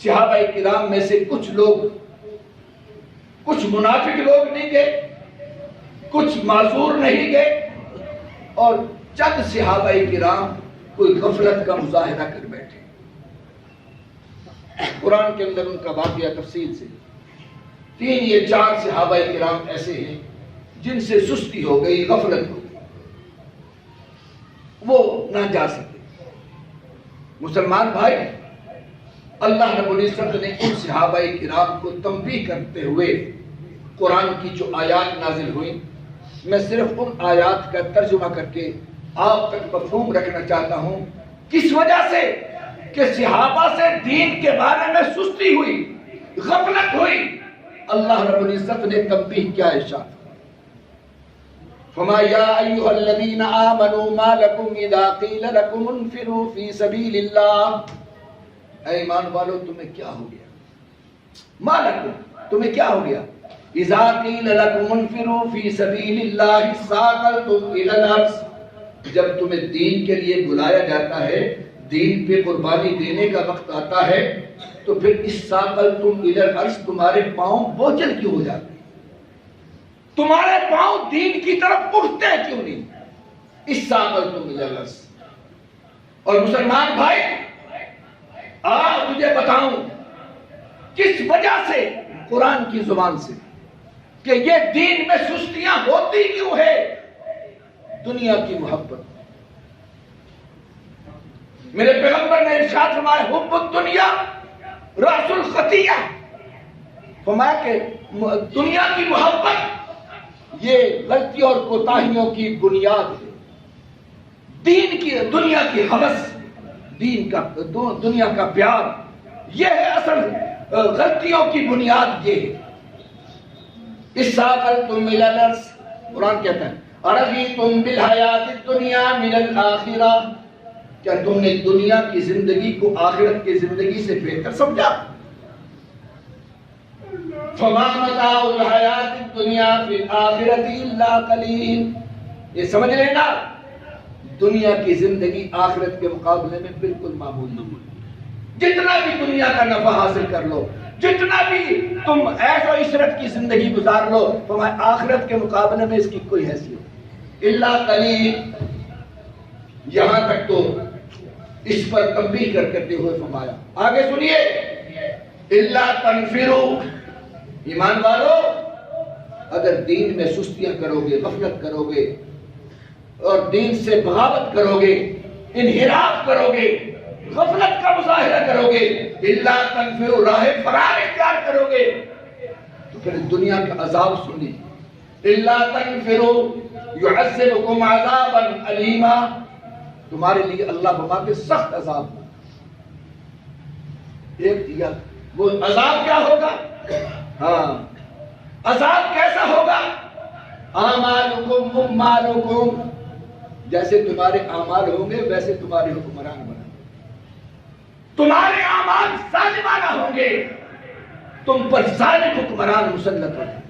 صحابہ کرام میں سے کچھ لوگ, کچھ منافق لوگ نہیں گئے, کچھ معذور نہیں گئے, اور چند صحابہ کرام کوئی غفلت کا مظاہرہ کر بیٹھے. قرآن کے اندر ان کا واقعہ تفصیل سے 3 یا 4 صحابہ کرام ایسے ہیں جن سے سستی ہو گئی, غفلت ہو گئی, وہ نہ جا سکے. مسلمان بھائی, اللہ رب العزت نے ان صحابہ کرام کو تنبیہ کرتے ہوئے قرآن کی جو آیات نازل ہوئی, میں صرف ان آیات کا ترجمہ کر کے آپ تک مفہوم رکھنا چاہتا ہوں. کس وجہ سے کہ صحابہ سے دین کے بارے میں سستی ہوئی, غفلت ہوئی. اللہ رب العزت نے تنبیہ کیا ارشاد فما یا ایھا الذین آمنوا ما لکم اذا قیل لکم انفروا فی سبیل اللہ. اے ایمان والو تمہیں کیا ہو گیا؟ ما لکم تمہیں کیا ہو گیا؟ اذا قیل لکم انفروا فی سبیل اللہ ثاقلتم الی الارض. جب تمہیں دین کے لیے بلایا جاتا ہے, دین پہ قربانی دینے کا وقت آتا ہے, تو پھر اس ثاقلتم الی الارض تمہارے پاؤں بوجھل کیوں ہو جاتے ہیں؟ تمہارے پاؤں دین کی طرف اٹھتے کیوں نہیں؟ اس ثاقلتم الی الارض. اور مسلمان بھائی, آپ مجھے بتاؤں کس وجہ سے قرآن کی زبان سے کہ یہ دین میں سستیاں ہوتی کیوں ہے؟ دنیا کی محبت. میرے پیغمبر نے ارشاد فرمایا حب الدنیا رأس الخطیہ. فرمایا کہ دنیا کی محبت یہ غلطی اور کوتاہیوں کی بنیاد ہے. دین کی, دنیا کی ہوس, دین کا, دنیا کا پیار, یہ ہے اصل غلطیوں کی بنیاد. یہ ہے اس ثاقلتم الی الارض. قرآن کہتا ہے ارضیتم بالحیات الدنیا من الآخرہ. کیا تم نے دنیا کی زندگی کو آخرت کی زندگی سے بہتر سمجھا؟ فما متاع الحیات الدنیا فی الآخرۃ الا قلیل. یہ سمجھ لینا, دنیا کی زندگی آخرت کے مقابلے میں بالکل معمول نہیں. جتنا بھی دنیا کا نفع حاصل کر لو, جتنا بھی تم عیش و عشرت کی زندگی گزار لو, تمہیں آخرت کے مقابلے میں اس کی کوئی حیثیت الا قلیل. یہاں تک تو اس پر تنبیہ کرتے ہوئے فرمایا. آگے سنیے الا تنفروا. ایمان والو, اگر دین میں سستیاں کرو گے, غفلت کرو گے, اور دین سے بغاوت کرو گے, انحراف کرو گے, غفلت کا مظاہرہ کرو گے، الا تنفروا راہ فرار اختیار کرو گے تو پھر دنیا کا عذاب سنیں، الا تنفروا يعذبكم عذابا الیما، تمہارے لیے اللہ بما کے سخت عذاب ہوگا۔ ایک دیا وہ عذاب کیا ہوگا؟ ہاں عذاب کیسا ہوگا؟ اعمالکم امالکم، جیسے تمہارے اعمال ہوں گے ویسے تمہارے حکمران بنیں گے، تمہارے اعمال ظالمانہ ہوں گے، تم پر ظالم حکمران مسلط ہوں گے،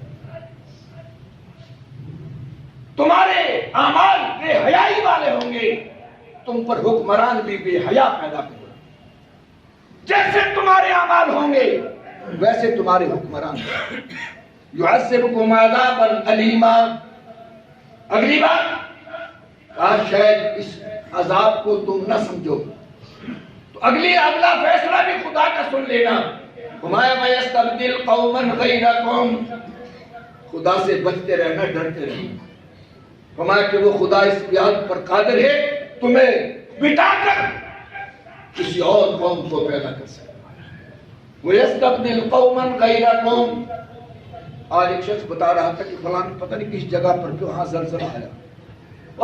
تمہارے اعمال بے حیائی والے ہوں گے، تم پر حکمران بھی بے حیا پیدا کریں گے، جیسے تمہارے اعمال ہوں گے ویسے تمہارے حکمران ہوں گے۔ یعذبکم عذابا الیما، اگلی بات کاش شاید اس عذاب کو تم نہ سمجھو تو اگلا فیصلہ بھی خدا کا سن لینا، فرمایا وَيَسْتَبْدِلْ قَوْمًا غَيْرَكُمْ، خدا سے بچتے رہنا، ڈرتے رہنا، فرمایا کہ وہ خدا اس بات پر قادر ہے تمہیں بٹا کر کسی اور قوم کو پیدا کر سکتا ہے۔ وَيَسْتَبْدِلْ قَوْمًا غَيْرَكُمْ، آج ایک شخص بتا رہا تھا کہ فلاں پتہ نہیں کس جگہ پر کیوں ہاں زلزلہ آیا،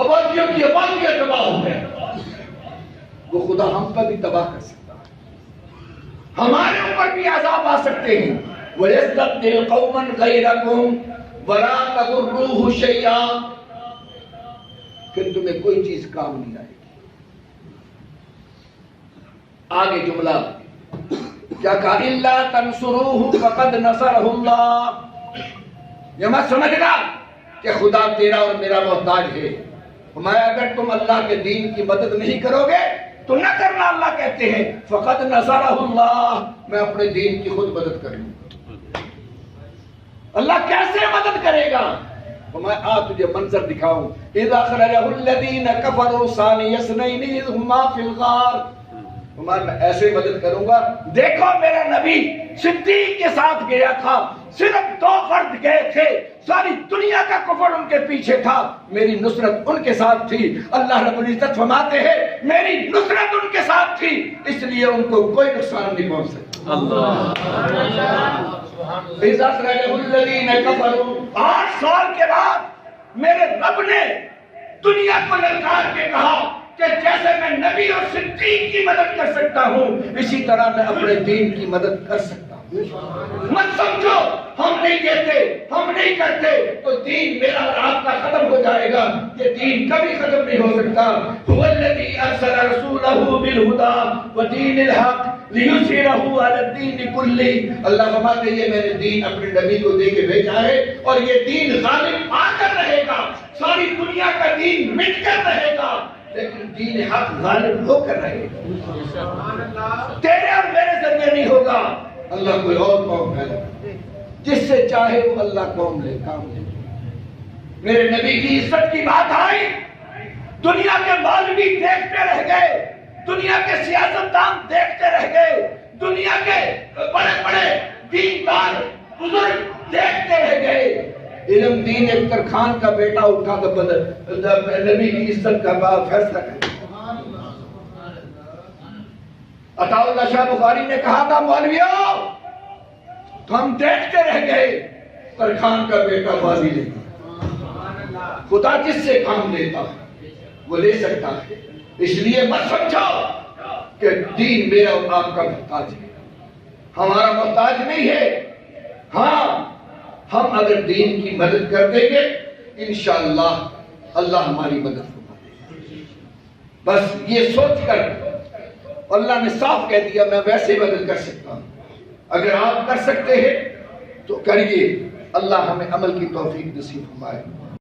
آبادیوں کی آبادیاں تباہ ہو گئے، وہ خدا ہم پر بھی تباہ کر سکتا ہے، ہمارے اوپر بھی عذاب آ سکتے ہیں۔ وَيَسْتَبْدِلْ قَوْمًا غَيْرَكُمْ وَلَا تَضُرُّوهُ شَيْئًا، پھر تمہیں کوئی چیز کام نہیں آئے گی۔ آگے جملہ کیا کہا؟ إِلَّا تَنْصُرُوهُ فَقَدْ نَصَرَهُ اللَّهُ، یہ مت سمجھنا کہ خدا تیرا اور میرا محتاج ہے، فرمایا اگر تم اللہ کے دین کی مدد نہیں کرو گے تو نہ کرنا، اللہ کہتے ہیں فَقَدْ نَصَرَهُ اللَّهُ، میں اپنے دین کی خود مدد کروں۔ اللہ کیسے مدد کرے گا؟ فرمایا تجھے منظر دکھاؤں، اِذْ أَخْرَجَهُ الَّذِينَ كَفَرُوا ثَانِيَ اثْنَيْنِ إِذْ هُمَا فِي الْغَارِ، میں ایسے مدد کروں گا، دیکھو میرا نبی صدیق کے ساتھ گیا تھا، صرف 2 فرد گئے تھے، ساری دنیا کا کفر ان کے پیچھے تھا، میری نصرت ان کے ساتھ تھی۔ اللہ رب العزت فرماتے ہیں میری نصرت ان کے ساتھ تھی، اس لیے ان کو کوئی نقصان نہیں پہنچ سکتا۔ اِذْ أَخْرَجَهُ الَّذِينَ كَفَرُوا، 8 سال کے بعد میرے رب نے دنیا کو للکار کے کہا کہ جیسے میں نبی اور صدیق کی مدد کر سکتا ہوں اسی طرح میں اپنے دین کی مدد کر سکتا ہوں۔ مت سمجھو ہم نہیں دیتے، ہم نہیں کرتے تو دین میرا اور آپ کا ختم ہو جائے گا، یہ دین کبھی ختم نہیں ہو سکتا۔ هُوَ الَّذِي أَرْسَلَ رَسُولَهُ بِالْهُدَى وَدِينِ الْحَقِّ لِيُظْهِرَهُ عَلَى الدِّينِ كُلِّهِ، اللہ فرماتے یہ میں نے دین اپنے نبی کو دے کے بھیجا ہے اور یہ دین غالب آ کر رہے گا، ساری دنیا کا دین مٹ کر رہے گا، لیکن دین حق غالب ہو کر رہے گا، تیرے اور میرے ذریعے نہیں ہوگا، اللہ کوئی اور قوم پیدا کرے، جس سے چاہے وہ اللہ قوم لے کام لے۔ میرے نبی کی عزت کی بات آئی، دنیا کے مولوی دیکھتے رہ گئے، دنیا کے سیاستدان دیکھتے رہ گئے، دنیا کے بڑے بڑے دیندار بزرگ دیکھتے رہ گئے۔ علم دین اختر خان کا بیٹا اٹھا کر نبی کی عزت کا فیصلہ کر، عطا اللہ شاہ بخاری نے کہا تھا مولویوں ہم دیکھتے رہ گئے، اختر خان کا بیٹا بازی لے گا، خدا جس سے کام لیتا ہے وہ لے سکتا ہے، اس لیے مت سمجھو کہ دین میرا اور آپ کا محتاج ہے، ہمارا محتاج نہیں ہے۔ ہاں ہم اگر دین کی مدد کر دیں گے انشاءاللہ اللہ ہماری مدد فرما دے گا۔ بس یہ سوچ کر اللہ نے صاف کہہ دیا میں ویسے مدد کر سکتا ہوں، اگر آپ کر سکتے ہیں تو کریے، اللہ ہمیں عمل کی توفیق نصیب فرمائے۔